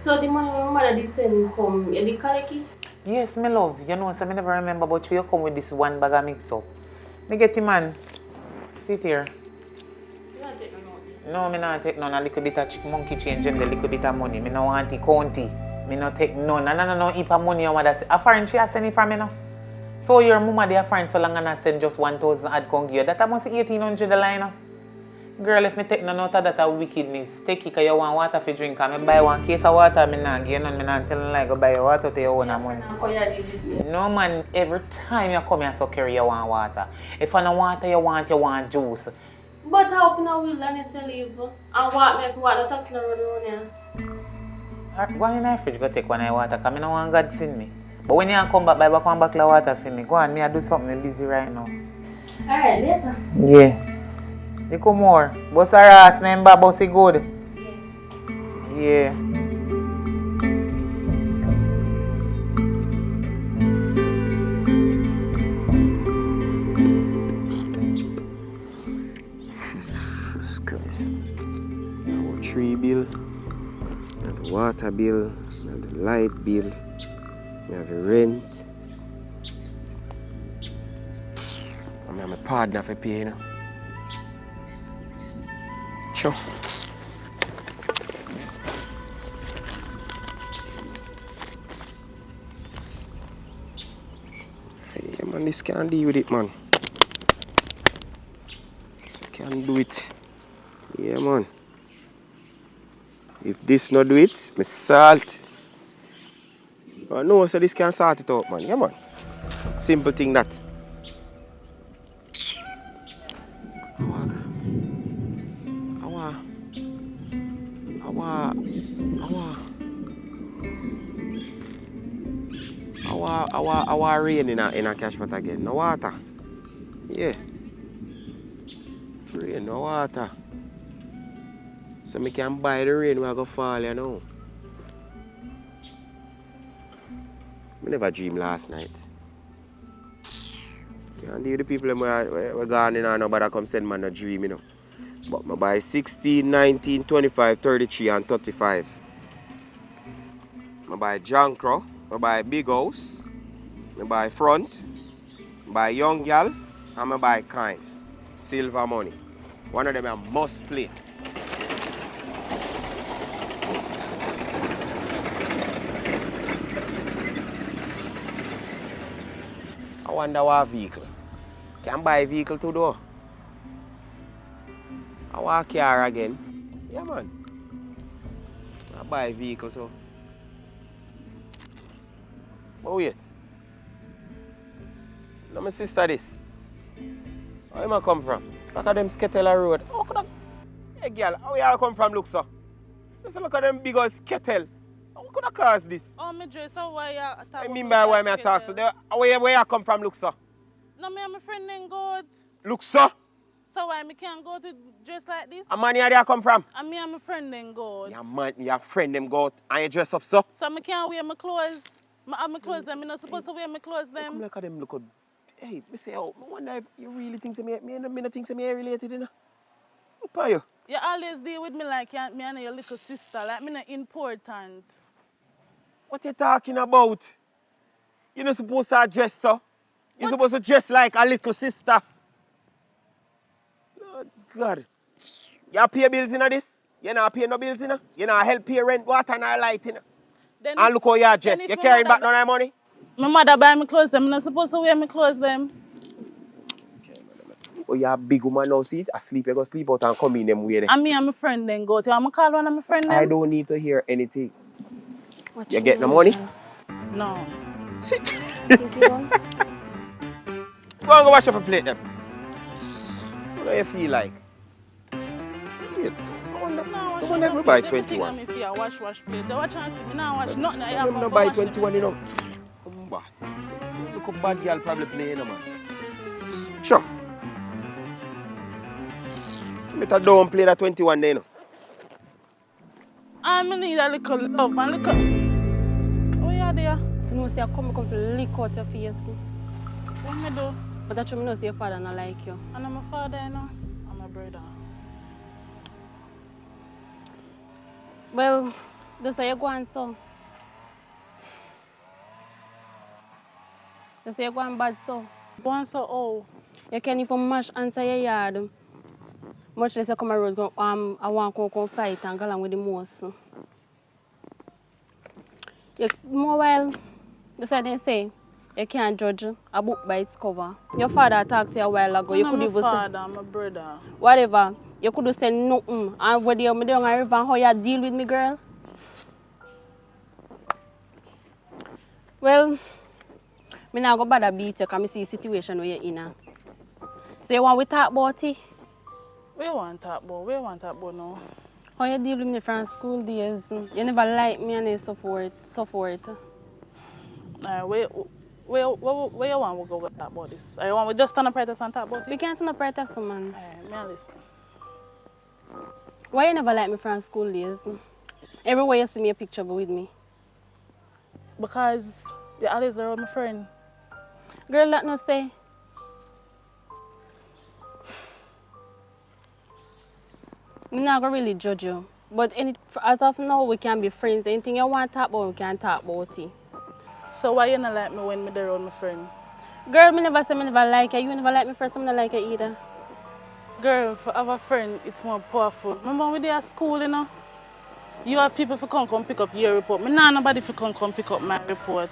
So the money my mother did send come, you did collect it? Yes, my love. You know, so I never remember about you come with this one bag of mix up. Me get him, man. Sit here. You don't take no note. No, me not take none. A little bit of monkey change and a little bit of money. Me no want it county. Me no take none. No heap of money your mother say. A foreign she has send it from me now. So your mama they a foreign so long and I send just 1,000 add come give you. That must be 1,800 a line now. Girl, if me take none out of that a wickedness. Take it because you want water for drink. And me buy one case of water, me not give you none. Me not tell you like go buy your water to your own money. No man, every time you come here so carry you want water. If I no water you want juice. But how can I will honestly live? And what me if you want the taxi around here? Go in the fridge go take one of water because I don't want God send me. But when you come back, buy back one bottle of water for me. Go on, me I do something I'm busy right now. Alright, later. Yeah. You come more. Boss her ass, remember, boss it good. Yeah. Jesus Christ. Our tree bill, and the water bill, and the light bill, and the rent. I'm a partner for pay, you know. Sure. Yeah, man, this can't deal with it, man. So can't do it. Yeah, man. If this not do it, me salt. I know, so this can sort it out, man. Yeah, man. Simple thing that. Our rain in a cash pot again. No water. Yeah. Rain, no water. So me can buy the rain where I go fall, you know. I never dream last night. Can't deal with the people who are gone in and nobody come send man a dream, you know. But I buy 16, 19, 25, 33 and 35. I buy Jankro, I buy big house, I buy front, I buy young gal, and I buy kind. Silver money. One of them I must play. I wonder what vehicle. Can buy a vehicle too though. I want a car again. Yeah man. I buy a vehicle too. But wait. Now my sister this. Where am I come from? Look at them Sketella road. How could I... Hey girl, how you all come from look so? Just look at them big old Skettle. How could I cause this? Oh, me dress, so why you talk I about mean me by why that me talk so. Skettle? Where you come from look so? No, me and my friend then go. Look so? So why me can't go to dress like this? A man here they come from? And me and my friend then go. Yeah man, your friend them go out and you dress up so? So me can't wear my clothes. I have my clothes them. I'm not supposed to wear my clothes Come them. look at them look up. Hey, me say, oh, I wonder if you really think me not think me related, you know? Who you? You always deal with me like me and your little sister. Like me not important. What you talking about? You're not supposed to dress so. You're supposed to dress like a little sister. Lord God. You pay bills in this? You not pay no bills in? You not help pay rent, water and light in? Then And look how you dress. You carrying back none of money? My mother buy me clothes them. I'm not supposed to wear my clothes them. Oh, you're a big woman now, see it? Asleep, you go sleep out and come in them way there. And me and my friend then go to. I'm going to call one of my friend them. I don't need to hear anything. What You get no money? No. Sit. Think you want? Go and go wash up a plate then. What do you feel like? Wait, I wonder if we buy 21. If you wash plate, the watch and see me now wash nothing. I I'm not buy 21, you know. Come back. Look how bad girl probably play, you know, man. Sure. Better don't play that 21 then, you know. I need a little love and little... Oh, yeah, there. You know, say I come to lick out your face. What me do? But that's true, I know say your father not like you. And I'm a father, you know. I'm a brother. Well, that's how you go on so. That's how you go on bad so. Go on so, oh. You can't even mash answer your yard. Much less you come a road go, I want to come fight and go along with the most. You, more well, that's why they say, you can't judge a book by its cover. Your father talked to you a while ago. You could even say, I'm a brother. whatever. You could have said nothing. And whether you're down a river, how you deal with me, girl? Well, I'm not going to bother beat you because I see the situation where you're in. So you want we talk about it? We want to talk about now. How you deal with me from school days? You never like me and so forth. Where you want to go talk about this? You want we just stand up right and talk about it? We can't turn up right as man. Me listen. Why you never like me from school days? Everywhere you see me a picture go with me. Because you always around my friend. Girl, that no say. I'm not gonna really judge you. But as of now, we can be friends. Anything you want to talk about, we can talk about it. So why you not like me when me there around my friend? Girl, me never say me never like you. You never like me first, I never like you either. Girl, for have a friend, it's more powerful. Remember when we there at school, you know? You have people who come pick up your report. Me nah nobody who come pick up my report.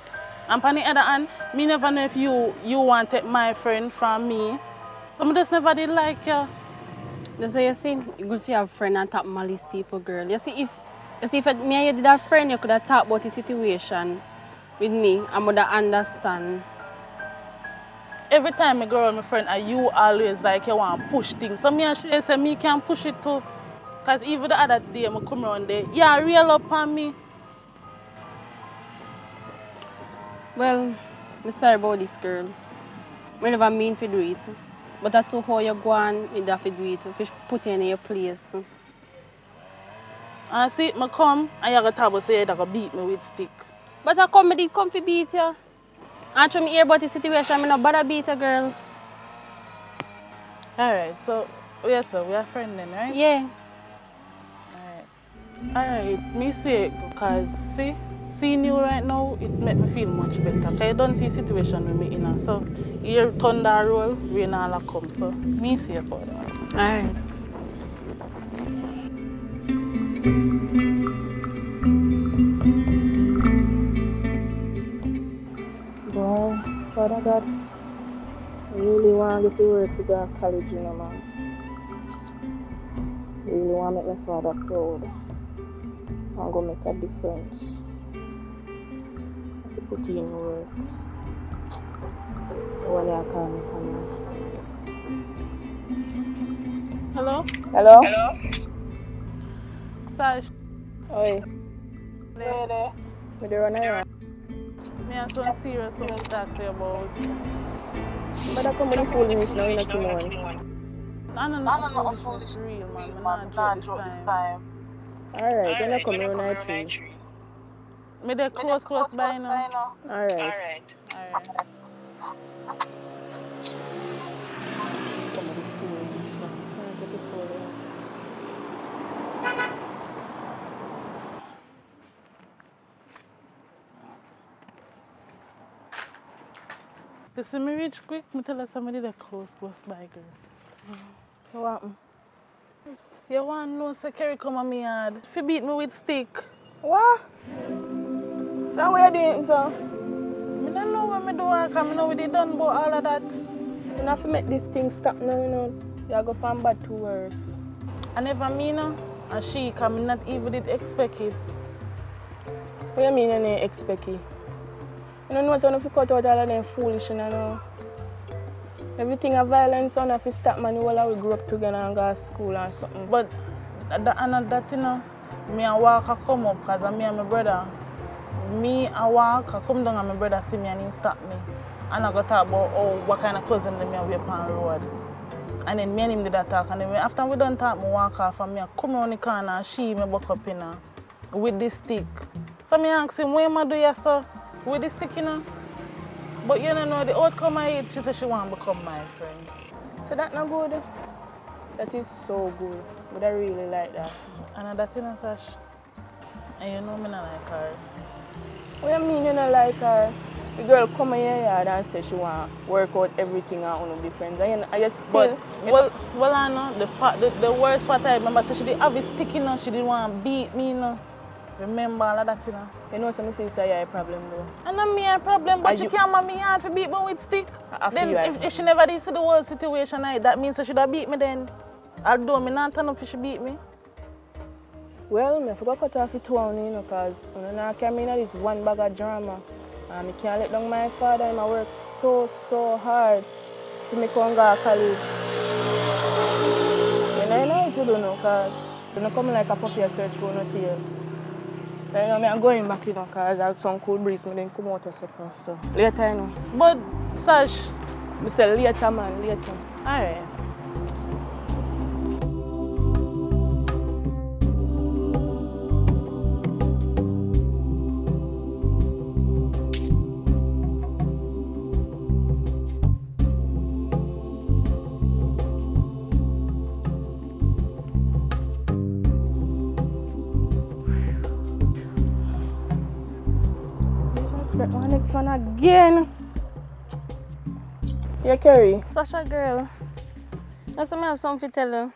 And on the other hand, me never know if you want to take my friend from me. So me just never did like you. That's what you see. It's good for you have a friend and talk malice people, girl. You see, if me and you did have a friend, you could have talked about the situation with me and would understand. Every time I go around my friend, and you always like you want to push things. So me and she say me can push it too. Because even the other day I come around there, yeah, real up on me. Well, I'm sorry about this, girl. I never mean to do it. But that's how you go on, you have to do it. Fish put you in your place. And see, I come and you got to say that you beat me with stick. But I did come to beat you. And when I hear about the situation, I'm not bother beat you, girl. Alright, so we are friends then, right? Yeah. Alright, me say it because seeing you right now, it make me feel much better. Because I don't see a situation with me in. So here thunder roll, rain all come. So me say about that. Alright. Boy, Father God, I really want to get to work to go to college, you know, man. I really want to make my father proud. I'm going to make a difference. I have to put in work. So what they call me for now. Hello? Hello? Sash, Oi, there. me run around. Me have something serious to talk to you about. But I come with the foolishness now, you know, I don't know if foolishness real, man. I'm not joke this time. Alright, you're not coming around at 3. Me they close by now. Alright. Alright. Come with the foolishness. Can't get the foolishness. You see me reach quick, me tell her somebody that close by, girl. What happened? You want to know, so Kerry come on me hard. If you beat me with stick. What? So what you doing, so? I don't know what I do, because I know what they done about all of that. You have to make this thing stop now, you know. You go from bad to worse. I never mean her, and she come not even did expect it. What you mean you didn't expect it? You don't know what you cut out all of them foolish, you know. Everything a violence, so if you stop, man, you all we grew up together and go to school and something. But that you know, me and walk I come up because me and my brother. Me I walk, I come down and my brother see me and he stop me. And I go talk about what kind of cousin them we up on the road. And then me and him did that talk, and then after we done talk, I walk off and me I come around the corner and she me buck up in with this stick. So me ask him, what am I doing so with this stick, you know? But you don't know the outcome I hate, she said she want to become my friend. So that's not good? That is so good. But I really like that. And that you know, Sash, and you know me not like her. What you mean you don't like her? The girl come in your yard and say she want to work out everything and want to be friends. Are you still? Well, I know the worst part I remember, so she did have a stick, you know, she didn't want to beat me, you know. Remember all of that, you know. You know, some feel say you have a problem though. And not me a problem, but she can't make me hard to beat me with stick. Then if she never did see the whole situation, that means she should have beat me then. Although me not turn up if she beat me. Well, I forgot to cut off the tone, you know, because I can't in this one bag of drama. And I can't let down my father, and I work so hard to make him go to college. And I know what to do now, because I'm not coming like a puppy and search for no tail. So, you know, I'm going back, you know, because I have some cool breeze, and then come out of suffer. So, later, you know. But, Sash, I say later, man, later. Alright. Next one again. Yeah, Kerry. Sasha girl. That's me have something to tell you.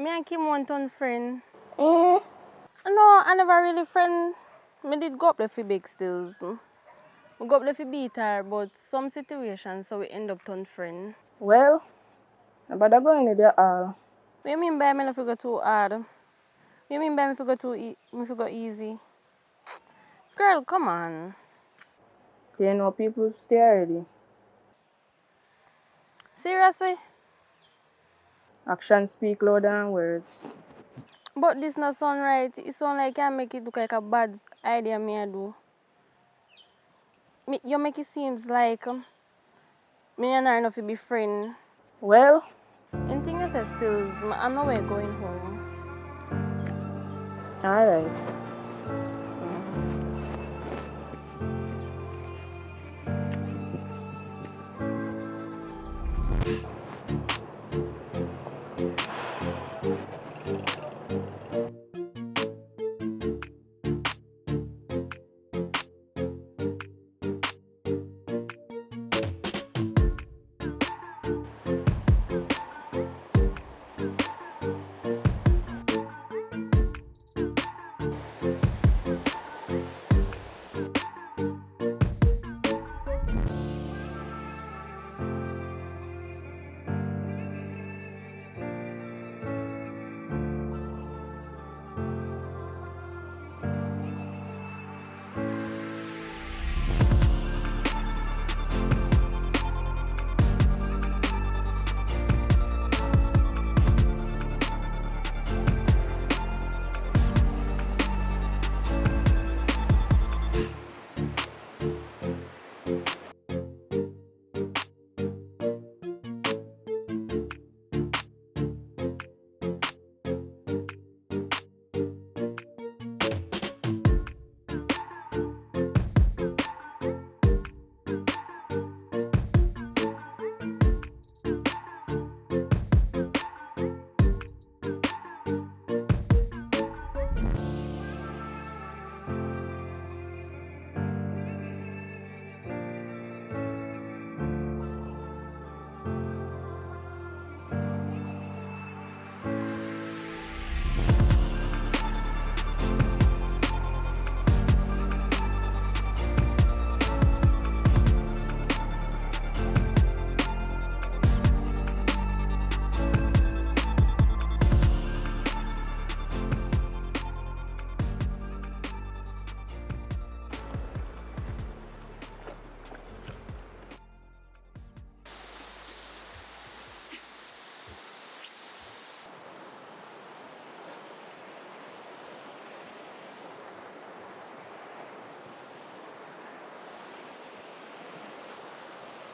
Me and Kim want turn friend. Eh? No, I never really friend. Me did go up there for big stills. We go up there for beat her, but some situations so we end up turn friend. Well, but I go in there all. What you mean by me if you go too hard? What you mean by me if you go too if you go easy? Girl, come on. You know people stay already. Seriously? Actions speak louder than words. But this not sound right. It sound like I make it look like a bad idea me I do. You make it seems like me and her enough to be friend. Well, And thing you say still, I know we're going home. alright.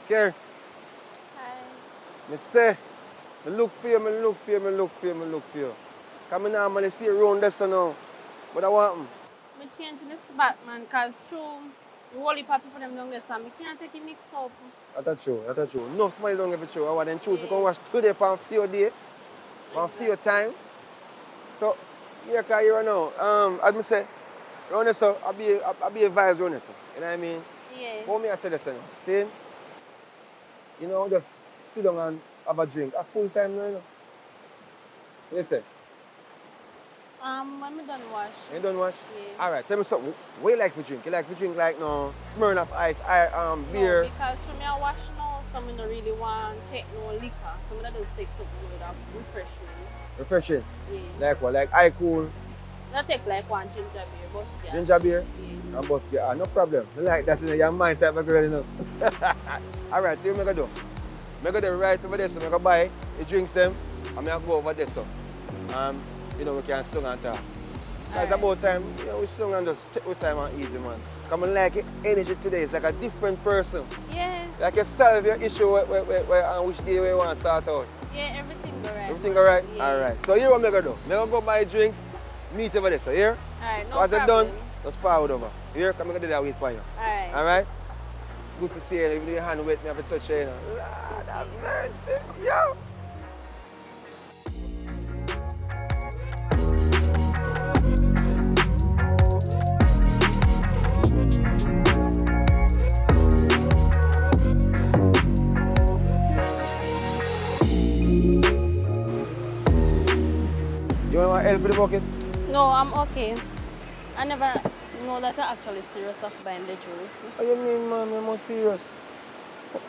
Care, Hi. me say, me look for you, me look for you, me look for you, me look for you. Come normally see you around this now. But I want him. Me change this Batman because true, the whole heap of people them down there so me can't take it mixed up. That's true, that's true. No, somebody don't give it true. I want them choose to come watch today for a few days, for a few time. So, here, cause you know, as me say, around this, so, I be advised around this. You know what I mean? Yeah. What me I tell you, see, you know, just sit down and have a drink. At full time, you know. What you say? When me done wash. You done wash? Yeah. All right, tell me something. What you like to drink? You like to drink like no Smirnoff Ice, beer? No, because for me I wash now, so I don't really want to take no liquor. So I just take something with that refreshment. Refreshing? Yeah. Like what? Like I cool? I take like one ginger beer, but yeah. Ginger beer? Yeah. And bust beer. No problem. I like that in your mind type of girl, you know. All right, so what I'm going to do? I'm going to go right over there, so I'm going to buy the drinks them, and I'm going to go over there, so. You know, we can slung and talk. It's about time, you know, we slung and just take our time and easy, man. Come on, like your energy today is like a different person. Yeah. Like you solve your issue on which day we want to start out. Yeah, everything go right. Everything all right? Yeah. All right. So here what I'm going to do. I'm going to go buy drinks, meet over there, so here? Alright, no So as problem. I done, just forward over. Here, come and do that wait for you. Alright. All right? Good to see you. If your hand wet, me have to touch you, you know. Lord have mercy, yo. help with the bucket? No, I'm okay. I never know that you're actually serious of buying the juice. What you mean, man? I'm more serious.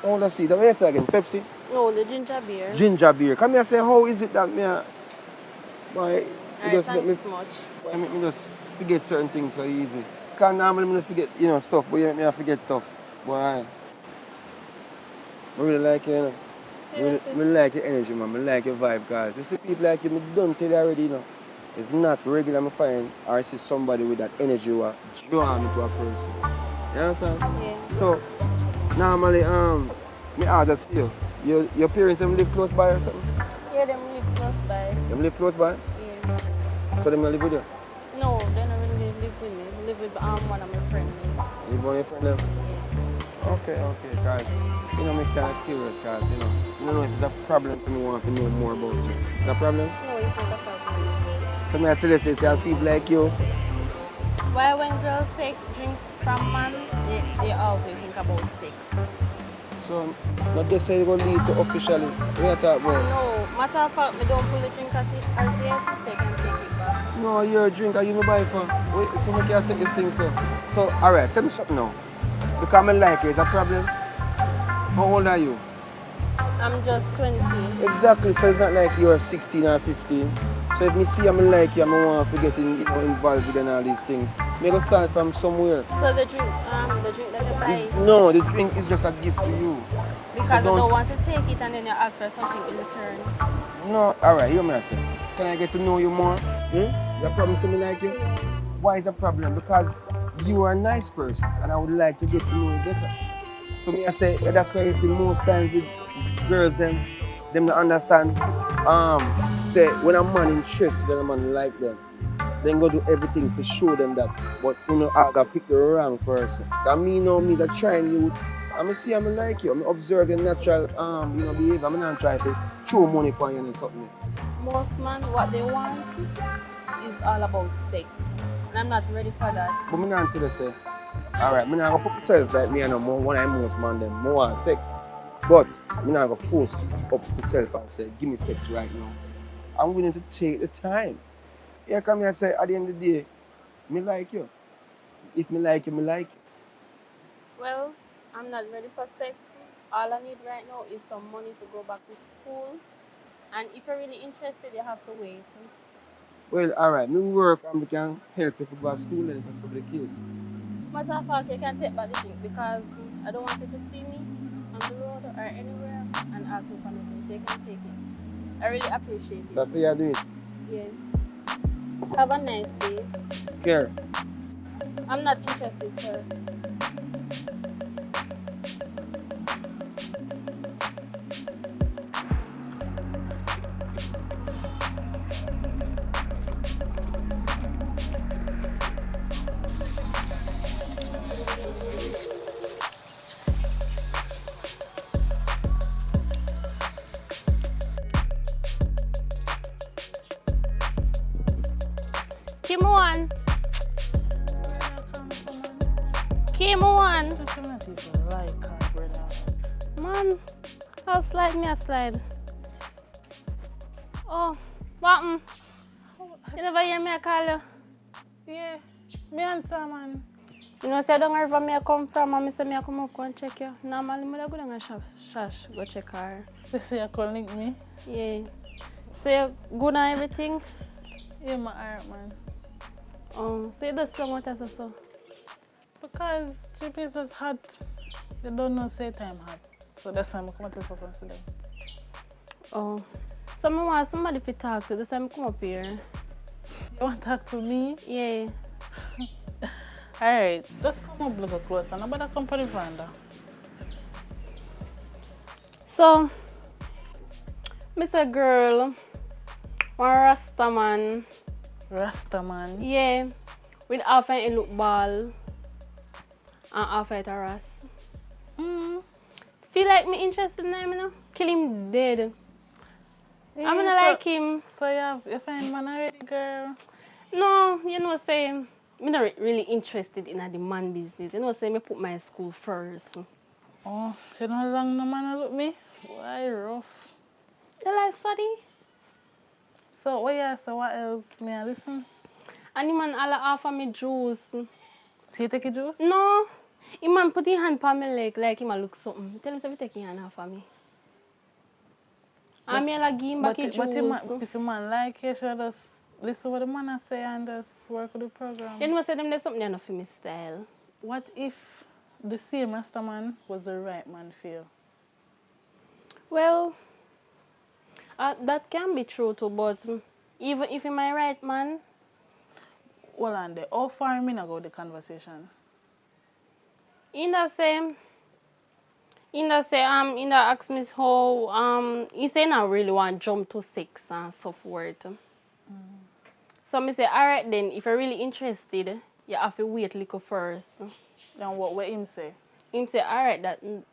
Hold on, see. That what you say again? Pepsi? No, the ginger beer. Ginger beer. Come here say, how is it that me why it Alright, just make me thanks much. why make me just forget certain things so easy? Because normally I don't forget, you know, stuff, but you make me forget stuff. Why? I really like you, you know. Seriously? I like your energy, man. I like your vibe, guys. You see people like you, I don't tell you already, you know. It's not regular I find or I see somebody with that energy who draw me to a person. You understand? Yeah. So normally me ask you, your parents them live close by or something? Yeah, them live close by. Them live close by? Yeah. So them not live with you? No, they don't really live with me. They live with one of my friends. Live with your friend them? Yeah. Okay, guys. You know, me kind of curious, guys, you know if it's a problem to me, want to know more about you. It's a problem? No, it's not a problem. So me I tell you, say, people like you, Why when girls take drink from man, they always think about sex. so not just say you're going to lead to officially. What you talk about? No, matter of fact, me don't pull the drink as yet, so you can take it back. No, you're a drink, you me buy for. Wait, so me can't take this thing, so. So, alright, tell me something now. Because I like it, is a problem? How old are you? I'm just 20. Exactly, so it's not like you're 16 or 15. So if me see I'm like you, I want to get involved with all these things. Me go start from somewhere. So the drink that you buy, No, the drink is just a gift to you. because so you don't want to take it and then you ask for something in return. No, alright, you know what I say. Can I get to know you more? Is that problem to me like you? Why is that problem? Because you are a nice person and I would like to get to know you better. So me I say that's why you see most times with girls them don't understand. Say when a man interested and a man like them, then go do everything to show them that. But you know I gotta pick the wrong person. That me know me that trying you. I'm see I'm like you. I'm observe your natural behavior. I'm not trying to throw money for you and something. Most men, what they want is all about sex. And I'm not ready for that. But me not tell you say, alright, me not gonna put myself like me and no more one of most man them more want sex. But me not gonna force up myself and say, give me sex right now. I'm willing to take the time. Yeah, come here and say at the end of the day, me like you. If me like you, me like you. Well, I'm not ready for sex. All I need right now is some money to go back to school. And if you're really interested, you have to wait. Well, alright, me work and we can help you to go to school and if that's the case. Matter of fact, you can take back the drink because I don't want you to see me on the road or anywhere and ask me for nothing. So you can take it. I really appreciate it. So I say you do it. Yeah. Have a nice day. Care. I'm not interested, sir. Kim one. Kim one. Man, I'll slide me a slide. Oh, what? You never hear me call you? Yeah, me answer, man. You know, say I don't know where me come from, and I say I come up and check you. Normally, I go down and shash, go check her. You see you can link me? Yeah. So you good and everything? Yeah, my heart, man. So you just don't want us so? Because trip is just hot. They don't know say time hot. So that's why I come to for consider. Oh. So I want somebody to talk to. That's why I come up here. You want to talk to me? Yeah. Alright, just come up a little closer. Nobody come for the veranda. So, Mr. Girl, one Rasta man. Rasta man. Yeah. With half a look ball and half a ras. Feel like me interested in him, you know? Kill him dead. Yeah, I'm gonna like him. So you find man already, girl? No, you know, say, I'm not really interested in the man business. You know, say, I put my school first. Oh, you know how long no man look me? Why rough? You like study? So what else? May I listen? And the man all offer me juice. So you take a juice? No. The man put his hand on my leg like he look something. Tell him to take his hand off of me. And me like give him back his juice. But if a man like you, should just listen what the man say and just work with the program. Then must say them there's something enough for me style. What if the same Rasta man was the right man for you? Well, that can be true too, but even if I'm my right man, Well, and how far me not go the conversation? in the ask me how he say I really want jump to sex and so forth. So me say alright then if you're really interested, you have to wait a little first. And what him say? Him say alright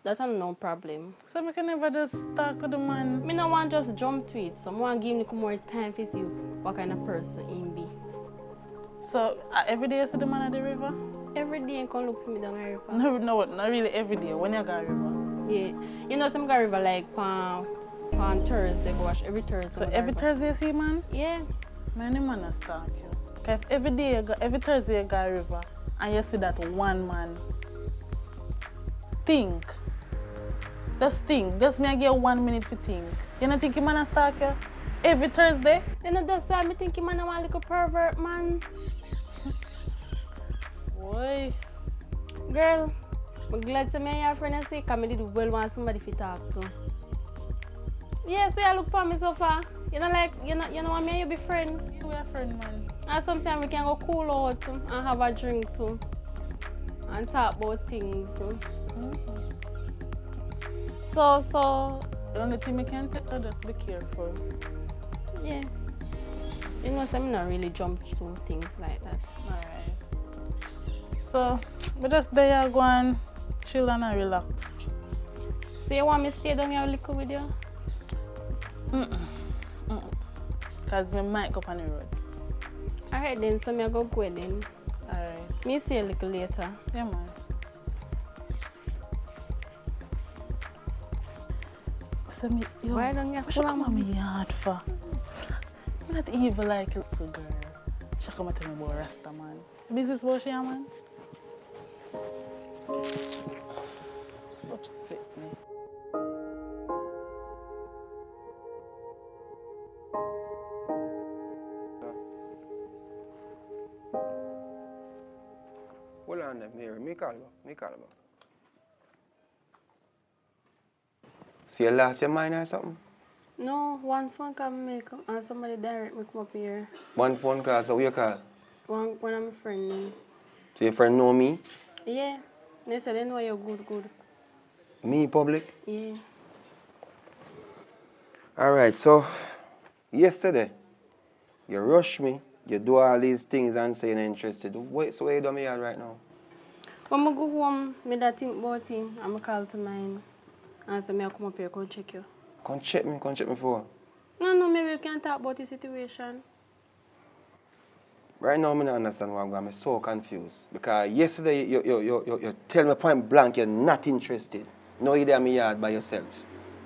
that's no problem. So me can never just talk to the man. Me no want just jump to it, so I want to give him more time to see what kind of person he be. So every day you see the man at the river? Every day you can look for me down the river. No, not really every day. When you go river? Yeah. You know some go river like on Thursday, go wash every Thursday. So every Thursday you see man? Yeah. Many man a stalk you. If every Thursday you go river and you see that one man, think. Just think. Just me give you 1 minute to think. You don't think you man a stalk you? Every Thursday? Then that's why I think you man a little pervert man. Boy. Girl, I'm glad to meet your friend and say because I did well want somebody to talk to. Yeah, so you look for me so far. You know want me and you be friend. You are a friend man. And sometimes we can go cool out and have a drink too. And talk about things. So The only thing I can tell you, just be careful. yeah. You know, so I'm not really jump to things like that. Alright. So, we just there go and chill and relax. So you want me to stay down here a little with you? Because we might go on the road. Alright then, so me go then. Alright. Me see you a little later. Yeah, man. So me, yo, Why don't you what you come on me yard for? I'm not evil like a little girl. She come and tell me about Rasta, man. Business about she, man? It's upset me. Hold on there, Mary. Me call back. See you lost your mind or something? No, one phone call me make and somebody direct me come up here. One phone call, so who you call? One of my friends. So your friend know me? Yeah. They said they know you're good. Me public? Yeah. Alright, so yesterday you rush me, you do all these things and say you're not interested. So where you doing me at right now? When I go home, I think about him and I call to mine and say I come up here and check you. Come check me for what? No, maybe you can talk about the situation. Right now, I don't understand why I'm so confused. Because yesterday, you tell me point blank you're not interested. No, you're there in my yard by yourself.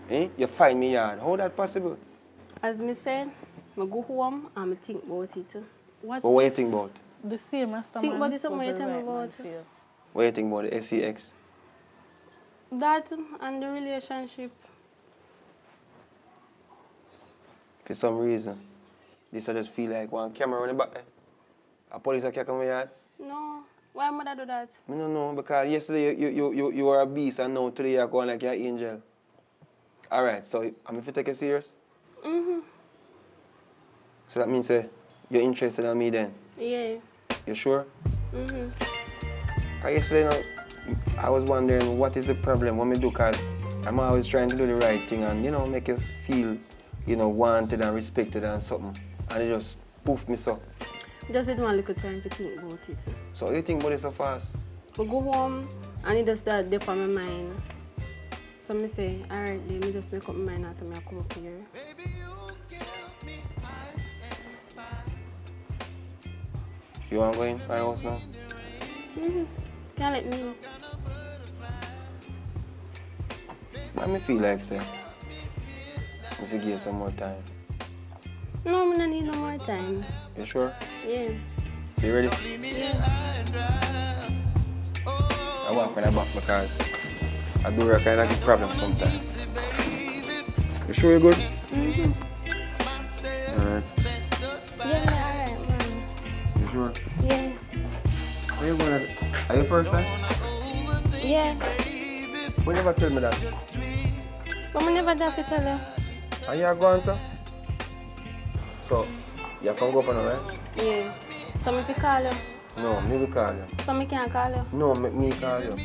Eh? You find me yard. How that possible? As I said, I go home and I think about it. But what you think about? The same Rasta Think man about it, something was you the tell me right man about. for you. What you think about the SEX? That and the relationship. For some reason, this I just feel like one camera on the back. A police can come in my yard. No, why would I do that? I don't know, because yesterday you were a beast and now today you're going like you're an angel. Alright, so I'm if you take it serious? Mm-hmm. So that means you're interested in me then? Yeah. You sure? Mm-hmm. Because yesterday I was wondering what is the problem, what me do, because I'm always trying to do the right thing and, make you feel, wanted and respected and something. And it just poof me so. Just need one little time to think about it. So you think about it so fast? I go home and it just start deep on my mind. So I say, alright, then I just make up my mind and so I come up here. You want to go in my house now? Mm-hmm. Can't let me know. Let me feel like, say, if you give some more time. No, I don't need no more time. You sure? Yeah. You ready? Yeah. I walk when I back because I do a kind of get problem sometimes. You sure you're good? Mm-hmm. Alright. Yeah, alright, man. You sure? Yeah. Where you going? Are you first time? Yeah. Who never tell me that? But I never have to tell you. Are you going to? So, you can go up on right? Yeah. So me call you. No, me will call you. So me can't call you. No, make me call you.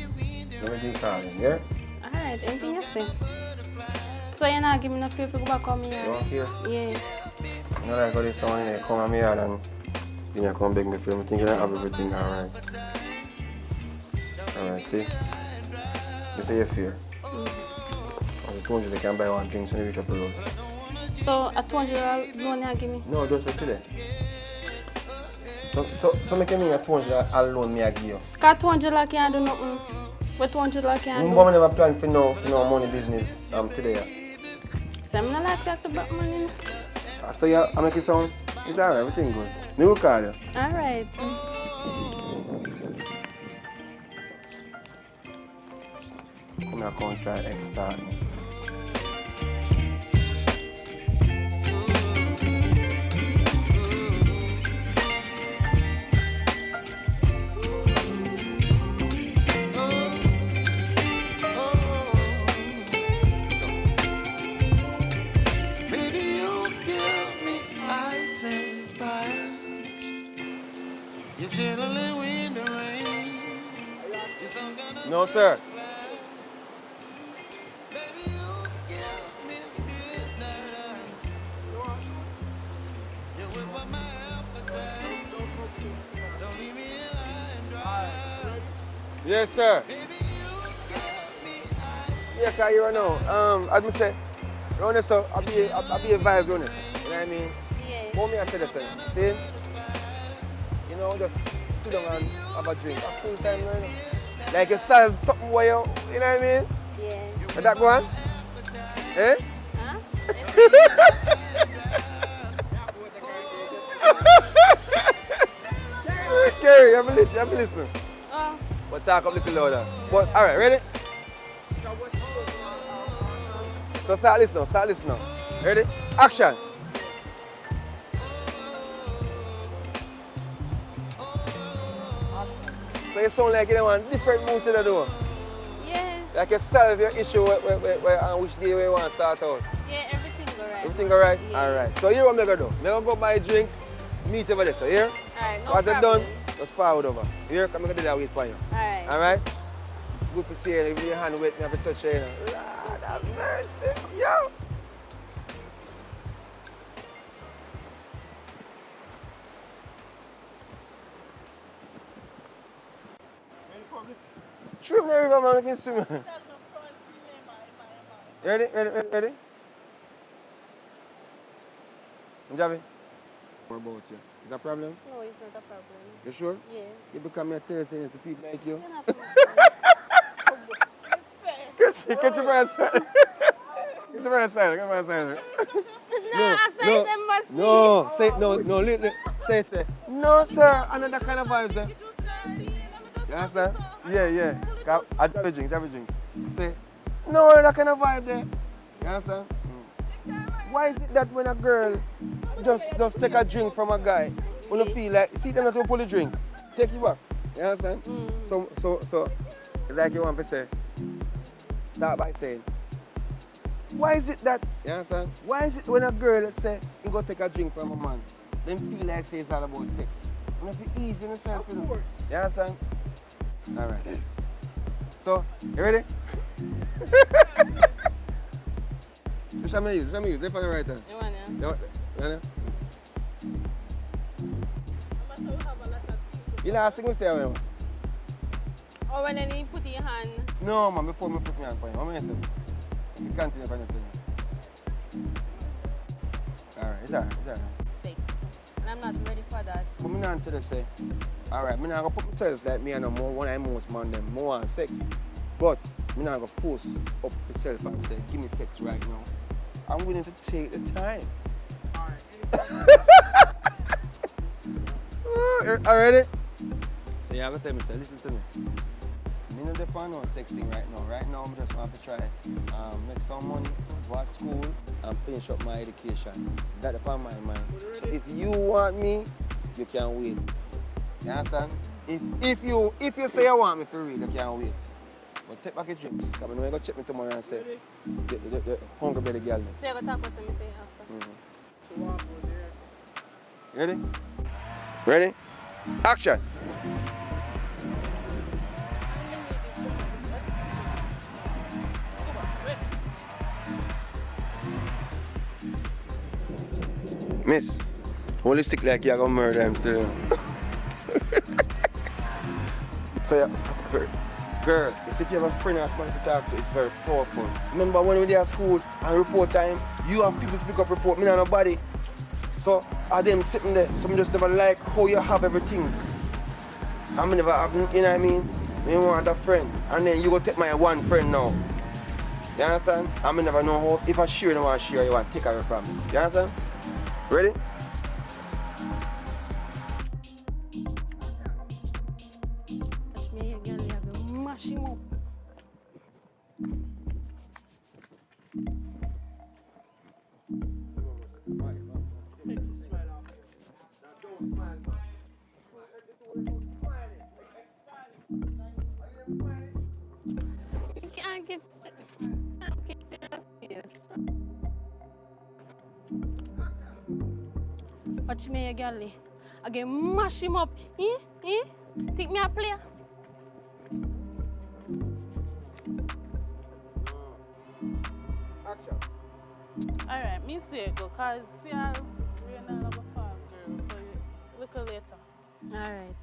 Let me call you, yeah? Alright, anything you say. So you're not giving me no free to go back on me You yard? want here? Yeah. You know like how this someone in there come on me yard and then you come beg me for me thinking I have everything alright. Alright, see? You say you fear. I told you they can buy one drink when you reach up the road. So I told you loan you give me? No, just for today. So make me a $200 alone me I give you. Because $200 can't do nothing. But $200 can't do. But I never plan for no money business today. So I'm not like that to back money. So yeah, I make it sound, it's alright, everything good. Me will call you. Alright. Come here, come try extort me. Baby, you give me ice and fire. You're chilling when the rain. You're some kind of No, sir. baby, you give me midnight. You whip up my appetite. Don't leave me high and dry. Yes, sir. Baby, you give me ice. Yeah, cause you know, as me say, run this up, I'll be a vibe run it. You know what I mean? Yeah. What me I say this thing? See? You know, just sit down and have a drink. A cool time, you know? Like you solve something where you know what I mean? Yeah. But that go on? Eh? Huh? Kerry, you have to listen. Oh. But talk up a little louder. But alright, ready? So start listening now. Ready? Action! So you sound like you don't want different mood to the door. Yeah. Like you solve your issue on which day you want to start out. Yeah, everything alright. Everything alright? Yeah. Alright. So here what I'm going to do. I'm going to go buy drinks, meet over there. So here? Alright, no Once it's problem. done, just forward over. Here, I'm going to do that wait for you. Alright. Alright? Good to see you. If your hand wet, you have to touch you. Lord have mercy. Yo! Swim the river, man. We can swim. Ready? Javi? What about you? Is that a problem? No, it's not a problem. You sure? Yeah. You become a terrorist and people like you? You're not a Get your man side. Get your man side. No, I say them must be. No, say no, say. No, sir. Another kind of vibes, sir. You understand? Yeah. I have a drink. Say, no, that kind of vibe there. You understand? Why is it that when a girl just take a drink from a guy, when you feel like, see them not to pull the drink, take you back. You understand? So, like you want to say, start by saying, why is it that, you understand? Why is it when a girl, let's say, you go take a drink from a man, then feel like say it's all about sex? You have to ease yourself, you know? You understand? Alright. So, you ready? Show me use. Left and right hand. You want ya? You want you last thing we say, man. Or when you put your hand. No, man, before me put my hand on you. What am I saying? You continue for yourself. Alright, it's alright. Sex. And I'm not ready for that. But me not to say, alright, me not gonna put myself like me and one of most man them more want sex. But me not gonna post up myself and say, give me sex right now. I'm willing to take the time. Already? So you have to tell me, so listen to me. Me not depend on sex thing right now. Right now, I just want to try make some money, go to school, and finish up my education. That's upon my mind. So if you want me, you can wait. You understand? If you say you want me for real, you can wait. But take back your drinks. Because I'm going to check me tomorrow and say, the hungry belly girl. So you go talk with me after. Ready? Ready? Action! Miss, only sick like you're gonna murder him still. So yeah, girl, you see if you have a friend or someone to talk to, it's very powerful. Remember when we were at school and report time, you have people to pick up report, me and nobody. So I them sitting there, so I just never like how you have everything. I never have, you know what I mean? Me want a friend, and then you go take my one friend now. You understand? I never know how, if I share, you want to share, you want to take her from me. You understand? Ready? Touch me again, you have to mash him up. You can't keep serious. Watch me again, I get mash him up. Think me a player? Action. Alright, me say go, cause see, we're not have a farm girl, so look later. Alright.